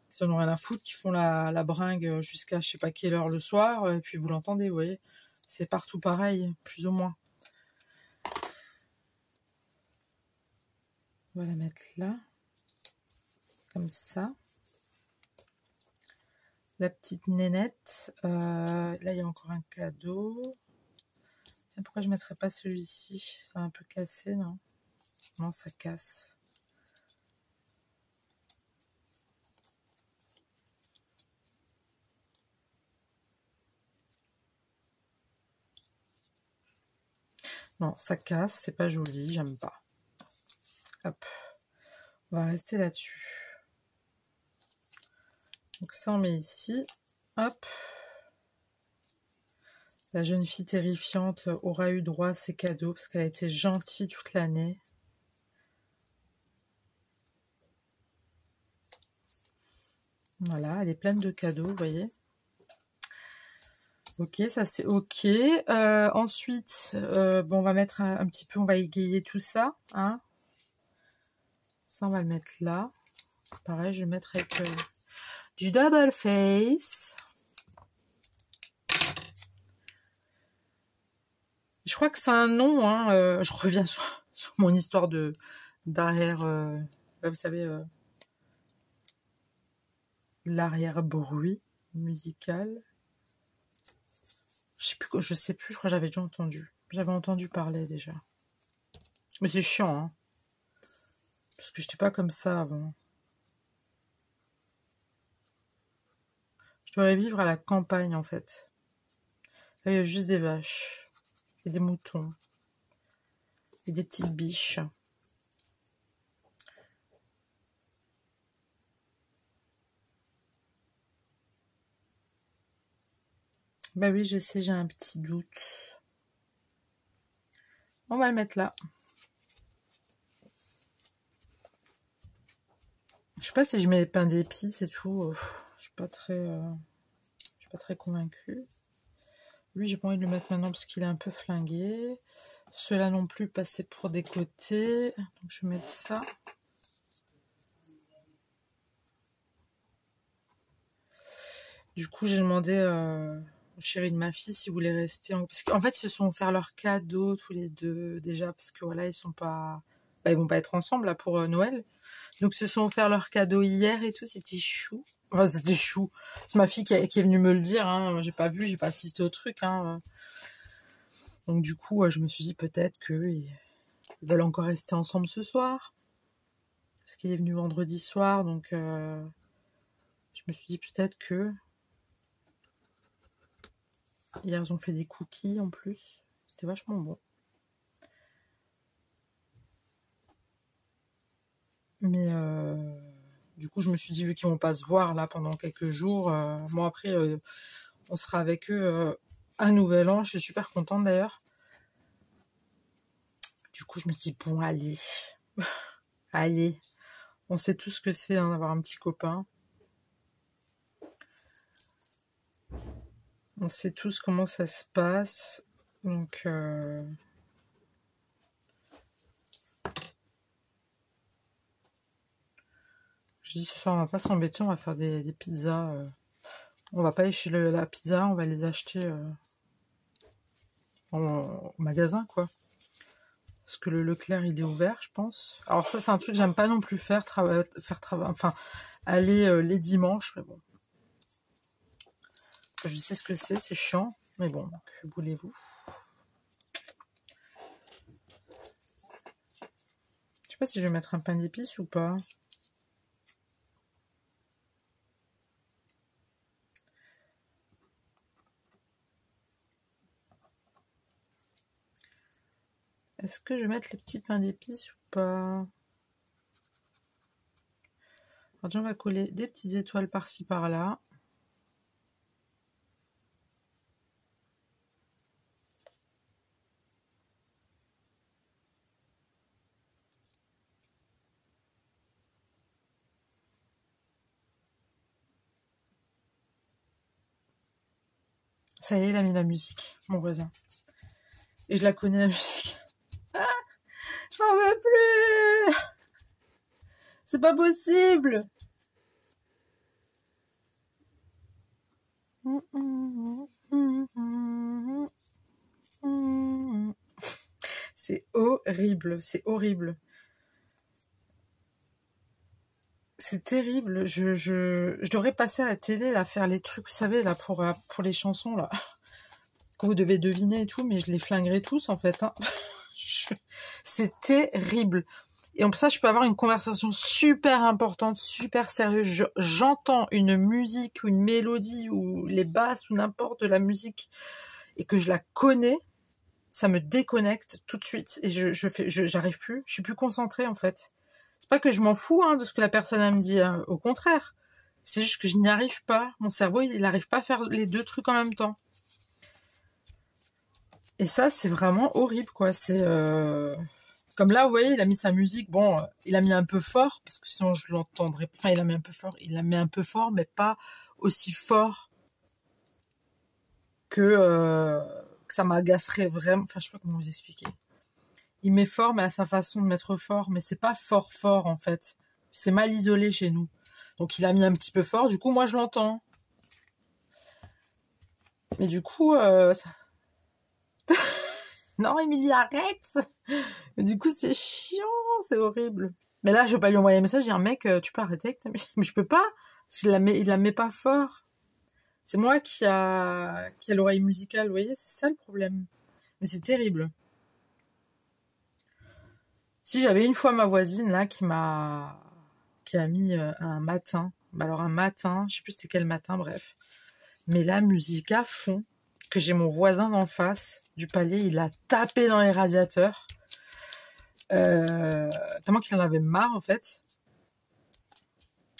qui en ont rien à foutre, qui font la bringue jusqu'à je sais pas quelle heure le soir, et puis vous l'entendez, vous voyez. C'est partout pareil, plus ou moins. On va la mettre là, comme ça. La petite nénette. Là, il y a encore un cadeau. Tiens, pourquoi je ne mettrais pas celui-ci? C'est un peu cassé, non? Non, ça casse. Non, ça casse, c'est pas joli, j'aime pas. Hop. On va rester là-dessus. Donc ça, on met ici. Hop. La jeune fille terrifiante aura eu droit à ses cadeaux parce qu'elle a été gentille toute l'année. Voilà, elle est pleine de cadeaux, vous voyez. Ok, ça c'est ok. Ensuite, bon, on va mettre un petit peu, on va égayer tout ça. Hein. Ça, on va le mettre là. Pareil, je vais mettre avec du double face. Je crois que c'est un nom. Hein, je reviens sur mon histoire d'arrière. Là, vous savez, l'arrière-bruit musical. Je sais plus, je crois que j'avais déjà entendu. J'avais entendu parler déjà. Mais c'est chiant, hein. Parce que je n'étais pas comme ça avant. Je devrais vivre à la campagne, en fait. Là, il y a juste des vaches. Et des moutons. Et des petites biches. Bah oui, je sais, j'ai un petit doute. On va le mettre là. Je sais pas si je mets les pains d'épices et tout. Je suis pas très convaincue. Lui, j'ai pas envie de le mettre maintenant parce qu'il est un peu flingué. Ceux-là non plus, passer pour des côtés. Donc je vais mettre ça. Du coup, j'ai demandé au chéri de ma fille s'il voulait rester. Parce qu'en fait, ils se sont offert leurs cadeaux tous les deux déjà. Parce que voilà, ils sont pas... Bah, ils vont pas être ensemble là pour Noël. Donc, ils se sont offert leurs cadeaux hier et tout. C'était chou. Enfin, c'était chou. C'est ma fille qui est venue me le dire. Hein. J'ai pas vu, j'ai pas assisté au truc. Hein. Donc, du coup, je me suis dit peut-être que Ils veulent encore rester ensemble ce soir. Parce qu'il est venu vendredi soir, donc je me suis dit peut-être que... Hier, ils ont fait des cookies en plus. C'était vachement bon. Mais du coup, je me suis dit, vu qu'ils vont pas se voir là pendant quelques jours, bon après, on sera avec eux à Nouvel An. Je suis super contente d'ailleurs. Du coup, je me dis, bon, allez. Allez. On sait tous ce que c'est hein, d'avoir un petit copain. On sait tous comment ça se passe. Donc... Je dis ce soir, on va pas s'embêter, on va faire des pizzas. On va pas aller chez la pizza, on va les acheter au magasin, quoi. Parce que le Leclerc, il est ouvert, je pense. Alors ça, c'est un truc que j'aime pas non plus faire, enfin, aller les dimanches, mais bon. Je sais ce que c'est chiant, mais bon, que voulez-vous? Je sais pas si je vais mettre un pain d'épices ou pas. Est-ce que je vais mettre les petits pains d'épices ou pas? Alors déjà, on va coller des petites étoiles par-ci par-là. Ça y est, il a mis la musique, mon voisin. Et je la connais, la musique. Ah, je m'en veux plus! C'est pas possible! C'est horrible, c'est horrible. C'est terrible. Je devrais passer à la télé, là, faire les trucs, vous savez, là, pour les chansons, là, que vous devez deviner et tout, mais je les flinguerai tous, en fait. Hein. C'est terrible. Et pour ça, je peux avoir une conversation super importante, super sérieuse. J'entends une musique ou une mélodie ou les basses ou n'importe de la musique et que je la connais, ça me déconnecte tout de suite et j'arrive plus. Je suis plus concentrée en fait. C'est pas que je m'en fous hein, de ce que la personne me dit, hein. Au contraire. C'est juste que je n'y arrive pas. Mon cerveau, il n'arrive pas à faire les deux trucs en même temps. Et ça, c'est vraiment horrible, quoi. C'est comme là, vous voyez, il a mis sa musique. Bon, il a mis un peu fort parce que sinon je l'entendrais. Enfin, il a mis un peu fort. Il a mis un peu fort, mais pas aussi fort que ça m'agacerait vraiment. Enfin, je sais pas comment vous expliquer. Il met fort, mais à sa façon de mettre fort. Mais c'est pas fort en fait. C'est mal isolé chez nous. Donc il a mis un petit peu fort. Du coup, moi je l'entends. Mais du coup, ça... non, Émilie, arrête. Et du coup, c'est chiant, c'est horrible. Mais là, je vais pas lui envoyer un message, dire mec, tu peux arrêter avec ta musique. Mais je peux pas. Il la met pas fort. C'est moi qui a l'oreille musicale, vous voyez, c'est ça le problème. Mais c'est terrible. Si j'avais une fois ma voisine là qui a mis un matin, bah alors un matin, je sais plus c'était quel matin, bref, mais la musique à fond, que j'ai mon voisin d'en face du palier, il a tapé dans les radiateurs, tellement qu'il en avait marre en fait.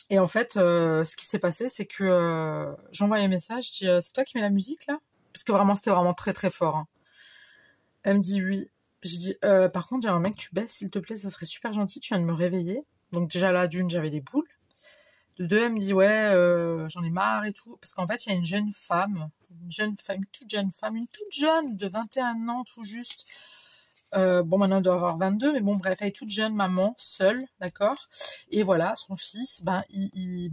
Et en fait, ce qui s'est passé, c'est que j'envoie un message, je dis c'est toi qui mets la musique là? Parce que vraiment c'était vraiment très très fort. Hein. Elle me dit oui. Je dis par contre j'aimerais bien que tu baisses s'il te plaît, ça serait super gentil, tu viens de me réveiller. Donc déjà là d'une j'avais des boules. De deux elle me dit ouais j'en ai marre et tout. Parce qu'en fait il y a une toute jeune de 21 ans tout juste. Bon maintenant elle doit avoir 22 mais bon bref elle est toute jeune maman seule d'accord et voilà son fils il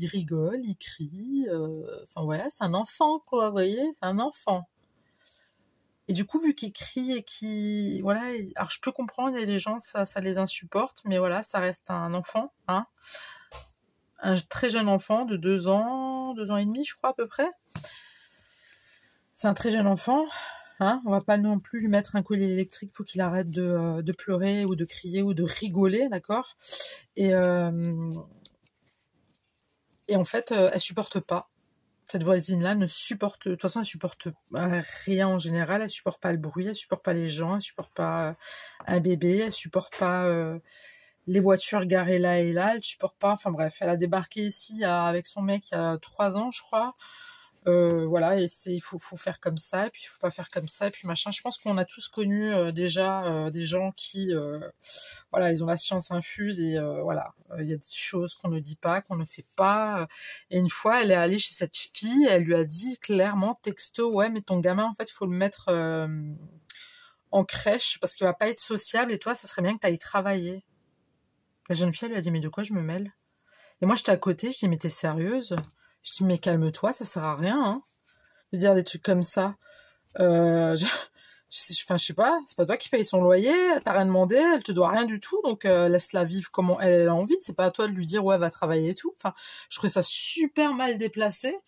rigole il crie enfin voilà c'est un enfant quoi vous voyez c'est un enfant et du coup vu qu'il crie et qu'il voilà alors je peux comprendre il y a des gens ça les insupporte mais voilà ça reste un enfant hein un très jeune enfant de 2 ans et demi je crois à peu près c'est un très jeune enfant. Hein, on va pas non plus lui mettre un collier électrique pour qu'il arrête de pleurer ou de crier ou de rigoler, d'accord? Et, euh, et en fait, elle supporte pas. Cette voisine-là ne supporte, de toute façon, elle supporte rien en général. Elle supporte pas le bruit, elle supporte pas les gens, elle supporte pas un bébé, elle supporte pas les voitures garées là et là, elle supporte pas. Enfin bref, elle a débarqué ici avec son mec il y a 3 ans, je crois. Voilà, et il faut faire comme ça, et puis il faut pas faire comme ça, et puis machin. Je pense qu'on a tous connu déjà des gens qui, voilà, ils ont la science infuse, et voilà, il y a des choses qu'on ne dit pas, qu'on ne fait pas. Et une fois, elle est allée chez cette fille, elle lui a dit clairement, texto, ouais, mais ton gamin, en fait, il faut le mettre en crèche, parce qu'il va pas être sociable, et toi, ça serait bien que tu ailles travailler. La jeune fille, elle lui a dit, mais de quoi je me mêle? Et moi, j'étais à côté, je dis, mais t'es sérieuse? Je dis, mais calme-toi, ça sert à rien, hein, de dire des trucs comme ça. Enfin, je sais pas, c'est pas toi qui paye son loyer, t'as rien demandé, elle te doit rien du tout, donc laisse-la vivre comme elle a envie, c'est pas à toi de lui dire, ouais, va travailler et tout. Enfin, je trouvais ça super mal déplacé,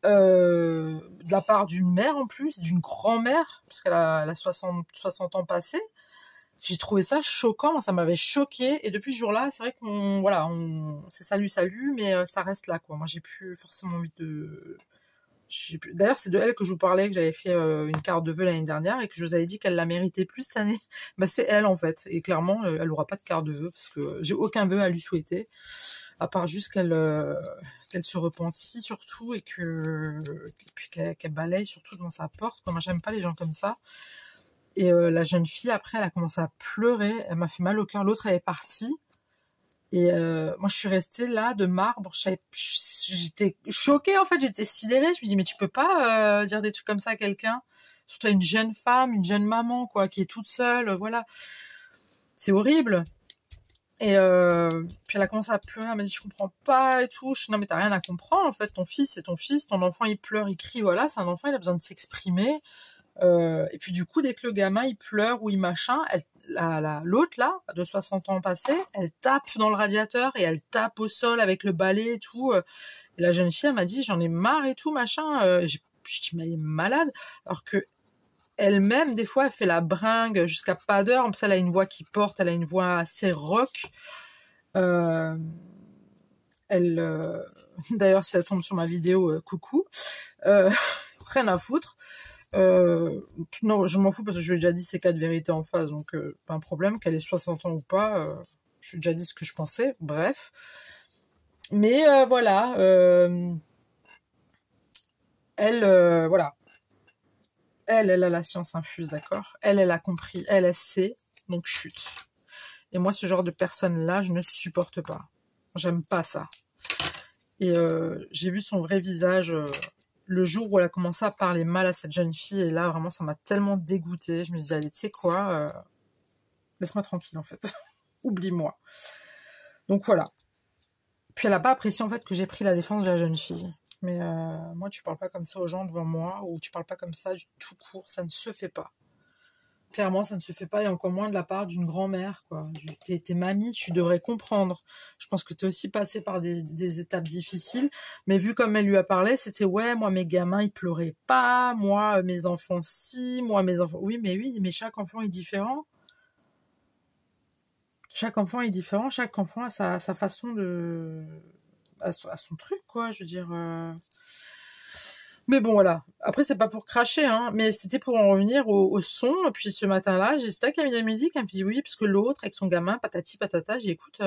de la part d'une mère en plus, d'une grand-mère, parce elle a 60 ans passés. J'ai trouvé ça choquant, ça m'avait choqué, et depuis ce jour-là, c'est vrai qu'on, voilà, c'est salut, salut, mais ça reste là, quoi. Moi, j'ai plus forcément envie de... D'ailleurs, c'est de elle que je vous parlais, que j'avais fait une carte de vœux l'année dernière, et que je vous avais dit qu'elle la méritait plus cette année. Bah, c'est elle, en fait. Et clairement, elle aura pas de carte de vœux, parce que j'ai aucun vœu à lui souhaiter, à part juste qu'elle se repentit, surtout, et puis qu'elle balaye surtout devant sa porte. Moi, j'aime pas les gens comme ça. Et la jeune fille, après, elle a commencé à pleurer. Elle m'a fait mal au cœur. L'autre, elle est partie. Et moi, je suis restée là, de marbre. J'étais choquée, en fait. J'étais sidérée. Je me dis, mais tu peux pas dire des trucs comme ça à quelqu'un. Surtout à une jeune femme, une jeune maman, quoi, qui est toute seule. Voilà. C'est horrible. Et puis elle a commencé à pleurer. Elle m'a dit, je comprends pas et tout. Je dis, non, mais t'as rien à comprendre. En fait, ton fils, c'est ton fils. Ton enfant, il pleure, il crie. Voilà, c'est un enfant, il a besoin de s'exprimer. Et puis du coup, dès que le gamin il pleure ou il machin, l'autre là, de 60 ans passés, elle tape dans le radiateur et elle tape au sol avec le balai et tout. Et la jeune fille, elle m'a dit, j'en ai marre et tout, machin. Je dis, mais elle est malade. Alors que elle-même, des fois, elle fait la bringue jusqu'à pas d'heure. Comme ça, elle a une voix qui porte, elle a une voix assez rock. Euh, D'ailleurs, si elle tombe sur ma vidéo, coucou. Rien à foutre. Non, je m'en fous parce que je lui ai déjà dit ces 4 vérités en face, donc pas un problème, qu'elle ait 60 ans ou pas, je lui ai déjà dit ce que je pensais, bref. Mais voilà, voilà, elle a la science infuse, d'accord? Elle a compris, elle sait, donc chute. Et moi, ce genre de personne-là, je ne supporte pas. J'aime pas ça. Et j'ai vu son vrai visage... le jour où elle a commencé à parler mal à cette jeune fille, et là, vraiment, ça m'a tellement dégoûtée. Je me suis dit, allez, tu sais quoi, laisse-moi tranquille, en fait. Oublie-moi. Donc, voilà. Puis, elle n'a pas apprécié, en fait, que j'ai pris la défense de la jeune fille. Mais moi, tu parles pas comme ça aux gens devant moi, ou tu parles pas comme ça du tout court, ça ne se fait pas. Clairement, ça ne se fait pas, et encore moins de la part d'une grand-mère, quoi. T'es mamie, tu devrais comprendre. Je pense que t'es aussi passée par des étapes difficiles, mais vu comme elle lui a parlé, c'était, ouais, moi, mes gamins, ils pleuraient pas, moi, mes enfants, si, moi, mes enfants... Oui, mais chaque enfant est différent. Chaque enfant est différent, chaque enfant a sa façon de... a son truc, quoi, je veux dire... Mais bon, voilà. Après, c'est pas pour cracher, hein. Mais c'était pour en revenir au son. Et puis, ce matin-là, j'ai dit, qui a mis de la musique? Elle me dit, oui, parce que l'autre, avec son gamin, patati patata, j'ai dit, écoute,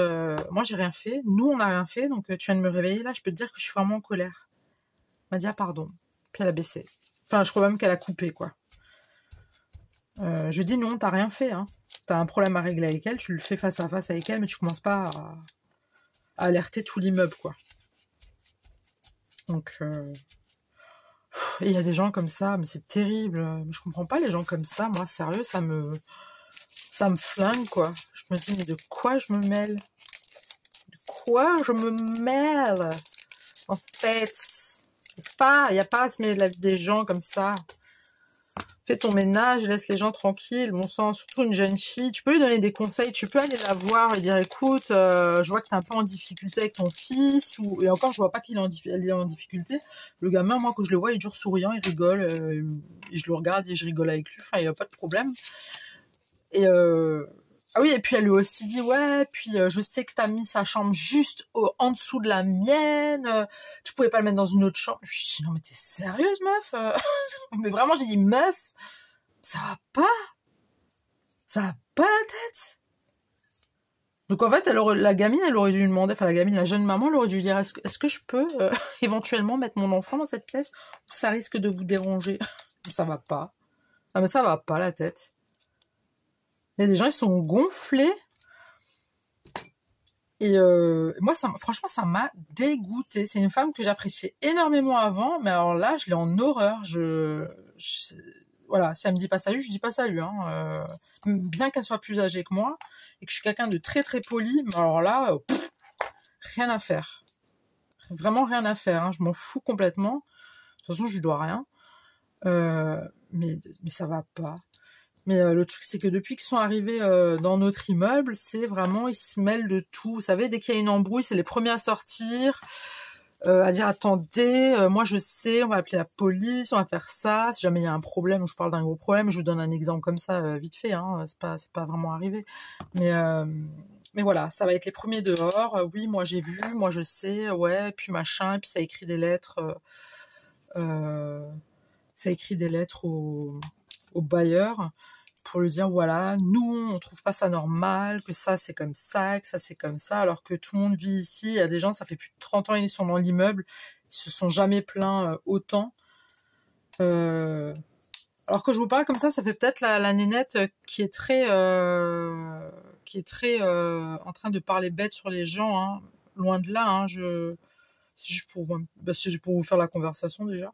moi, j'ai rien fait. Nous, on n'a rien fait. Donc, tu viens de me réveiller. Là, je peux te dire que je suis vraiment en colère. Elle m'a dit, ah, pardon. Puis, elle a baissé. Enfin, je crois même qu'elle a coupé, quoi. Je dis, non, t'as rien fait, hein. T'as un problème à régler avec elle. Tu le fais face à face avec elle, mais tu commences pas à alerter tout l'immeuble, quoi. Donc... Et il y a des gens comme ça, mais c'est terrible. Je comprends pas les gens comme ça. Moi, sérieux, ça me flingue, quoi. Je me dis, mais de quoi je me mêle? De quoi je me mêle? En fait, il n'y a pas à se mêler de la vie des gens comme ça. Fais ton ménage, laisse les gens tranquilles, bon sang, surtout une jeune fille. Tu peux lui donner des conseils, tu peux aller la voir et dire écoute, je vois que t'es un peu en difficulté avec ton fils, et encore je vois pas qu'il est elle est en difficulté. Le gamin, moi quand je le vois, il est toujours souriant, il rigole, et je le regarde et je rigole avec lui, enfin il n'y a pas de problème. Et ah oui, et puis elle lui a aussi dit ouais, puis je sais que t'as mis sa chambre juste en dessous de la mienne, tu pouvais pas le mettre dans une autre chambre. Je lui dis non mais t'es sérieuse meuf mais vraiment j'ai dit meuf, ça va pas, ça va pas la tête. Donc en fait la gamine elle aurait dû lui demander, enfin la jeune maman elle aurait dû dire est-ce que je peux éventuellement mettre mon enfant dans cette pièce, ça risque de vous déranger. Ça va pas, ah mais ça va pas la tête. Il y a des gens, ils sont gonflés. Et moi, franchement, ça m'a dégoûtée. C'est une femme que j'appréciais énormément avant, mais alors là, je l'ai en horreur. Voilà, si elle me dit pas salut, je dis pas salut. Hein. Bien qu'elle soit plus âgée que moi, et que je suis quelqu'un de très très poli, mais alors là, rien à faire. Vraiment rien à faire. Hein. Je m'en fous complètement. De toute façon, je lui dois rien. Mais ça va pas. Mais le truc, c'est que depuis qu'ils sont arrivés dans notre immeuble, c'est vraiment, ils se mêlent de tout. Vous savez, dès qu'il y a une embrouille, c'est les premiers à sortir, à dire attendez, moi je sais, on va appeler la police, on va faire ça. Si jamais il y a un problème, je parle d'un gros problème, je vous donne un exemple comme ça, vite fait, hein, c'est pas vraiment arrivé. Mais voilà, ça va être les premiers dehors. Oui, moi j'ai vu, moi je sais, ouais, puis machin, et puis ça écrit des lettres, au bailleur, pour lui dire voilà, nous on trouve pas ça normal, que ça c'est comme ça, que ça c'est comme ça, alors que tout le monde vit ici. Il y a des gens, ça fait plus de 30 ans ils sont dans l'immeuble, ils se sont jamais plaints autant. Alors que je vous parle comme ça fait peut-être la nénette qui est très en train de parler bête sur les gens, hein. Loin de là, hein, c'est juste pour vous faire la conversation déjà.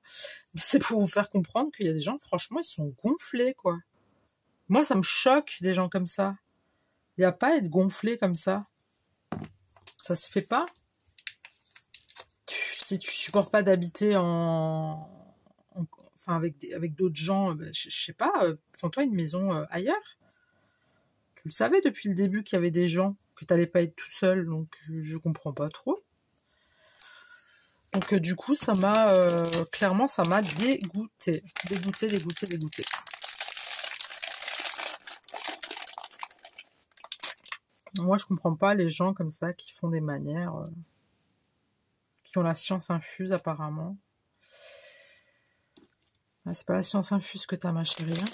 C'est pour vous faire comprendre qu'il y a des gens, franchement, ils sont gonflés, quoi. Moi, ça me choque, des gens comme ça. Il n'y a pas à être gonflé comme ça. Ça se fait pas. Si tu supportes pas d'habiter avec d'autres gens, je sais pas, prends-toi une maison ailleurs. Tu le savais depuis le début qu'il y avait des gens, que t'allais pas être tout seul, donc je comprends pas trop. Donc du coup, clairement, ça m'a dégoûté. Dégoûté. Moi, je comprends pas les gens comme ça qui font des manières, qui ont la science infuse apparemment. Ah, c'est pas la science infuse que t'as, ma chérie. Hein.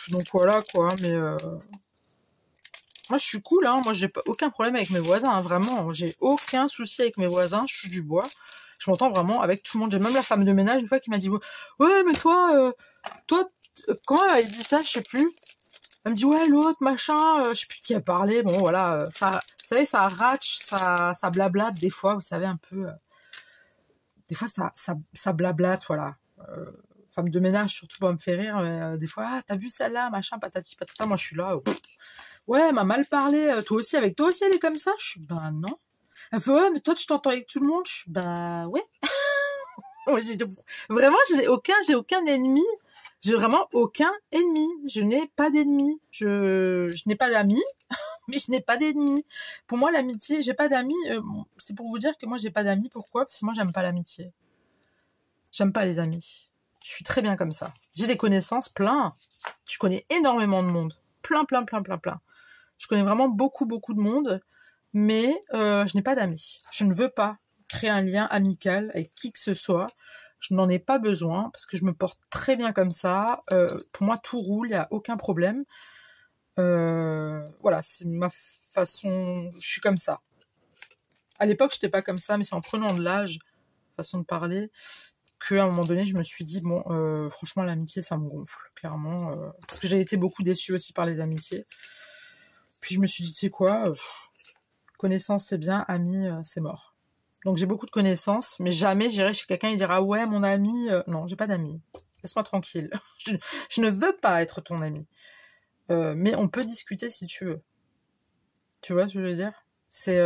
Donc voilà quoi, mais moi je suis cool, hein. Moi j'ai aucun problème avec mes voisins, hein. Vraiment, j'ai aucun souci avec mes voisins, je suis du bois. Je m'entends vraiment avec tout le monde. J'ai même la femme de ménage une fois qui m'a dit ouais mais toi comment elle dit ça, je sais plus. Elle me dit ouais l'autre machin, je sais plus qui a parlé. Bon voilà, ça, vous savez ça ratche, ça blablate des fois, vous savez un peu. Des fois ça blablate, voilà. Femme de ménage surtout pas me faire rire, mais des fois ah t'as vu celle-là machin patati patata. Moi je suis là. Ouais elle m'a mal parlé. Toi aussi elle est comme ça. Je suis bah non. Elle fait ouais mais toi tu t'entends avec tout le monde. Je suis bah ouais. Vraiment j'ai aucun ennemi. J'ai vraiment aucun ennemi. Je n'ai pas d'ennemi. Je n'ai pas d'amis, mais je n'ai pas d'ennemis. Pour moi, l'amitié, j'ai pas d'amis. C'est pour vous dire que moi, j'ai pas d'amis. Pourquoi? Parce que moi, j'aime pas l'amitié. J'aime pas les amis. Je suis très bien comme ça. J'ai des connaissances plein. Je connais énormément de monde. Plein. Je connais vraiment beaucoup de monde, mais je n'ai pas d'amis. Je ne veux pas créer un lien amical avec qui que ce soit. Je n'en ai pas besoin parce que je me porte très bien comme ça. Pour moi, tout roule, il n'y a aucun problème. Voilà, c'est ma façon. Je suis comme ça. À l'époque, je n'étais pas comme ça, mais c'est en prenant de l'âge, façon de parler, qu'à un moment donné, je me suis dit, bon, franchement, l'amitié, ça me gonfle, clairement. Parce que j'ai été beaucoup déçue aussi par les amitiés. Puis je me suis dit, tu sais quoi, connaissance, c'est bien, ami, c'est mort. Donc j'ai beaucoup de connaissances, mais jamais j'irai chez quelqu'un et dire ah ouais mon ami, non j'ai pas d'amis, laisse-moi tranquille, je ne veux pas être ton ami, mais on peut discuter si tu veux, tu vois ce que je veux dire, c'est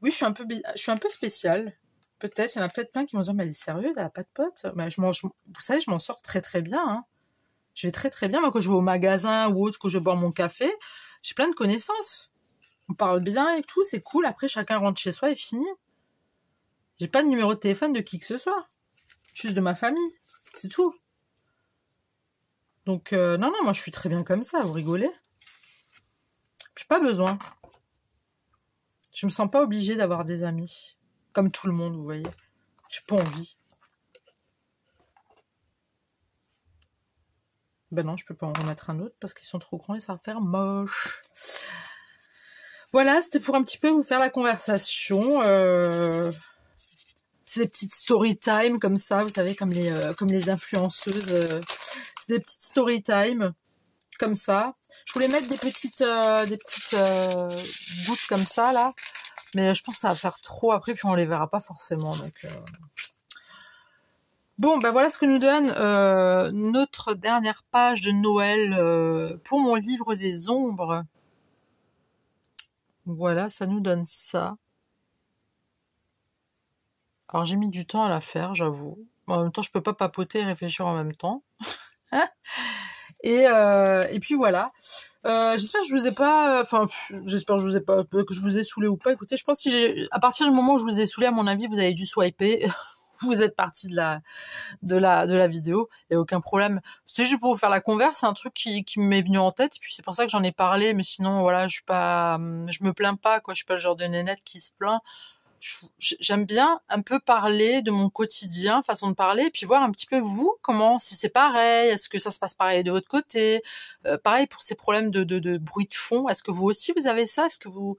Oui, je suis un peu spéciale. Peut-être, il y en a peut-être plein qui vont dire, mais elle est sérieuse, elle a pas de potes. Mais vous savez, je m'en sors très très bien. Hein. Je vais très très bien. Moi, quand je vais au magasin ou autre, quand je vais boire mon café, j'ai plein de connaissances. On parle bien et tout, c'est cool. Après, chacun rentre chez soi et fini. J'ai pas de numéro de téléphone de qui que ce soit. Juste de ma famille. C'est tout. Donc, non, moi, je suis très bien comme ça. Vous rigolez? J'ai pas besoin. Je me sens pas obligée d'avoir des amis. Comme tout le monde, vous voyez. J'ai pas envie. Ben non, je peux pas en remettre un autre parce qu'ils sont trop grands et ça va faire moche. Voilà, c'était pour un petit peu vous faire la conversation. C'est des petites story time comme ça, vous savez, comme les influenceuses. C'est des petites story time comme ça. Je voulais mettre des petites gouttes comme ça là, mais je pense que ça va faire trop après, puis on les verra pas forcément. Donc bon, ben voilà ce que nous donne notre dernière page de Noël pour mon livre des ombres. Voilà, ça nous donne ça. Alors j'ai mis du temps à la faire, j'avoue. En même temps, je peux pas papoter et réfléchir en même temps. Et puis voilà. J'espère que je vous ai pas, j'espère que je vous ai pas, que je vous ai saoulé ou pas. Écoutez, je pense que à partir du moment où je vous ai saoulé, à mon avis, vous avez dû swiper. Vous êtes parti de la vidéo, et aucun problème. C'était juste pour vous faire la converse, c'est un truc qui m'est venu en tête, et puis c'est pour ça que j'en ai parlé, mais sinon, voilà, je me plains pas, quoi, je suis pas le genre de nénette qui se plaint. J'aime bien un peu parler de mon quotidien, façon de parler, et puis voir un petit peu vous, comment, si c'est pareil, est-ce que ça se passe pareil de votre côté, pareil pour ces problèmes de bruit de fond, est-ce que vous aussi vous avez ça, est-ce que vous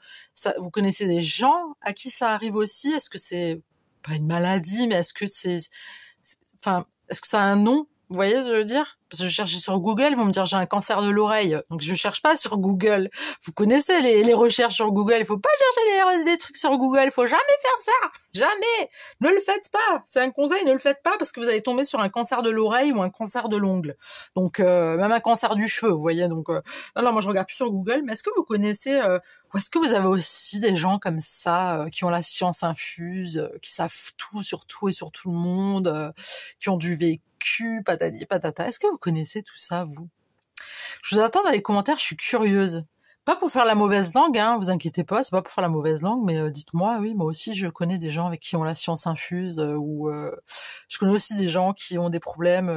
connaissez des gens à qui ça arrive aussi, est-ce que c'est pas une maladie, mais est-ce que est-ce que ça a un nom? Vous voyez ce que je veux dire? Parce que je cherchais sur Google, ils vont me dire j'ai un cancer de l'oreille. Donc je cherche pas sur Google. Vous connaissez les recherches sur Google. Il faut pas chercher des trucs sur Google. Il faut jamais faire ça. Jamais. Ne le faites pas. C'est un conseil, ne le faites pas parce que vous allez tomber sur un cancer de l'oreille ou un cancer de l'ongle. Donc même un cancer du cheveu, vous voyez. Donc non, moi je regarde plus sur Google. Mais est-ce que vous connaissez ou est-ce que vous avez aussi des gens comme ça qui ont la science infuse, qui savent tout sur tout et sur tout le monde, qui ont du vécu, patati patata. Est-ce que vous connaissez tout ça, vous? Je vous attends dans les commentaires, je suis curieuse. Pas pour faire la mauvaise langue, hein, vous inquiétez pas, c'est pas pour faire la mauvaise langue, mais dites-moi, oui, moi aussi je connais des gens avec qui ont la science infuse, ou je connais aussi des gens qui ont des problèmes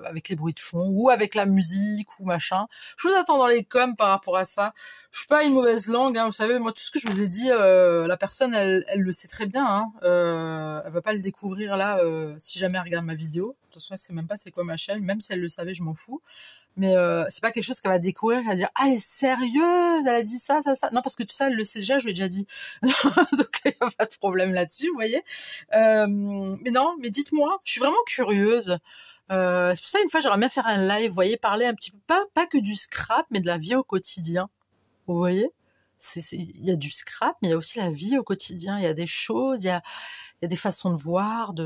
avec les bruits de fond, ou avec la musique, ou machin. Je vous attends dans les coms par rapport à ça. Je suis pas une mauvaise langue, hein, vous savez, moi tout ce que je vous ai dit, la personne, elle le sait très bien, hein, elle va pas le découvrir là, si jamais elle regarde ma vidéo. De toute façon, elle sait même pas c'est quoi ma chaîne, même si elle le savait, je m'en fous. Mais c'est pas quelque chose qu'elle va découvrir, elle va dire ah elle est sérieuse, elle a dit ça. Non parce que tout ça elle le sait déjà, je lui ai déjà dit. Donc il y a pas de problème là-dessus, vous voyez. Mais non, mais dites-moi, je suis vraiment curieuse. C'est pour ça une fois j'aimerais bien faire un live, vous voyez, parler un petit peu pas que du scrap, mais de la vie au quotidien. Vous voyez, il y a du scrap, mais il y a aussi la vie au quotidien. Il y a des choses, il y a des façons de voir, enfin,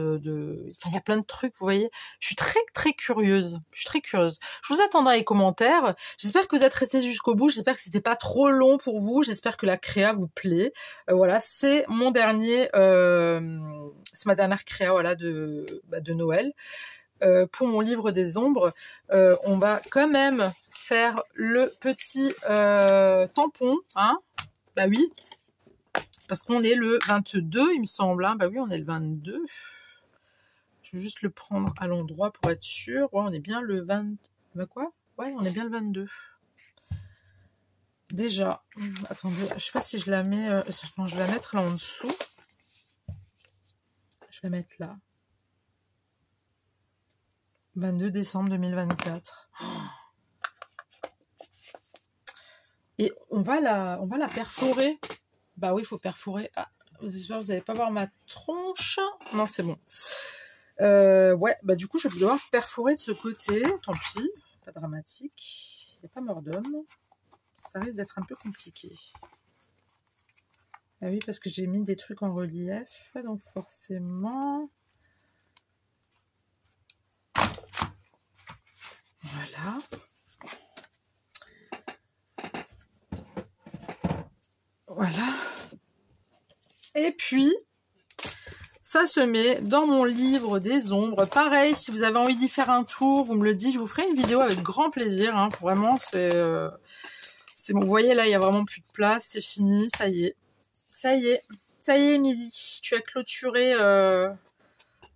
il y a plein de trucs, vous voyez. Je suis très, très curieuse. Je suis très curieuse. Je vous attends dans les commentaires. J'espère que vous êtes restés jusqu'au bout. J'espère que c'était pas trop long pour vous. J'espère que la créa vous plaît. Voilà, c'est mon dernier, c'est ma dernière créa, voilà, de Noël. Pour mon livre des ombres, on va quand même faire le petit tampon, hein. Bah oui. Parce qu'on est le 22, il me semble. Hein. Bah oui, on est le 22. Je vais juste le prendre à l'endroit pour être sûr. Ouais, on est bien le 20... Bah quoi? Ouais, on est bien le 22. Déjà. Attendez, je sais pas si je la mets... Non, je vais la mettre là en dessous. Je vais la mettre là. 22 décembre 2024. Et on va la perforer. Bah oui, il faut perforer. Ah, j'espère que vous n'allez pas voir ma tronche. Non, c'est bon. Ouais, bah du coup, je vais devoir perforer de ce côté. Tant pis, pas dramatique. Il n'y a pas mort d'homme. Ça risque d'être un peu compliqué. Ah oui, parce que j'ai mis des trucs en relief. Donc forcément... Voilà. Voilà. Et puis, ça se met dans mon livre des ombres. Pareil, si vous avez envie d'y faire un tour, vous me le dites. Je vous ferai une vidéo avec grand plaisir. Hein. Vraiment, c'est bon. Vous voyez, là, il n'y a vraiment plus de place. C'est fini. Ça y est. Ça y est. Ça y est, Émilie. Tu as clôturé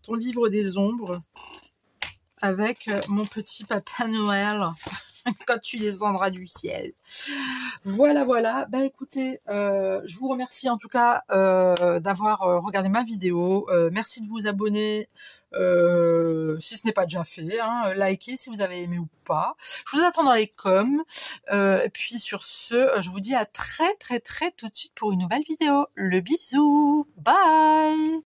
ton livre des ombres avec mon petit Papa Noël. Quand tu descendras du ciel. Voilà, voilà. Bah écoutez, je vous remercie en tout cas d'avoir regardé ma vidéo. Merci de vous abonner si ce n'est pas déjà fait. Hein. Likez si vous avez aimé ou pas. Je vous attends dans les coms. Et puis sur ce, je vous dis à très tout de suite pour une nouvelle vidéo. Le bisou. Bye.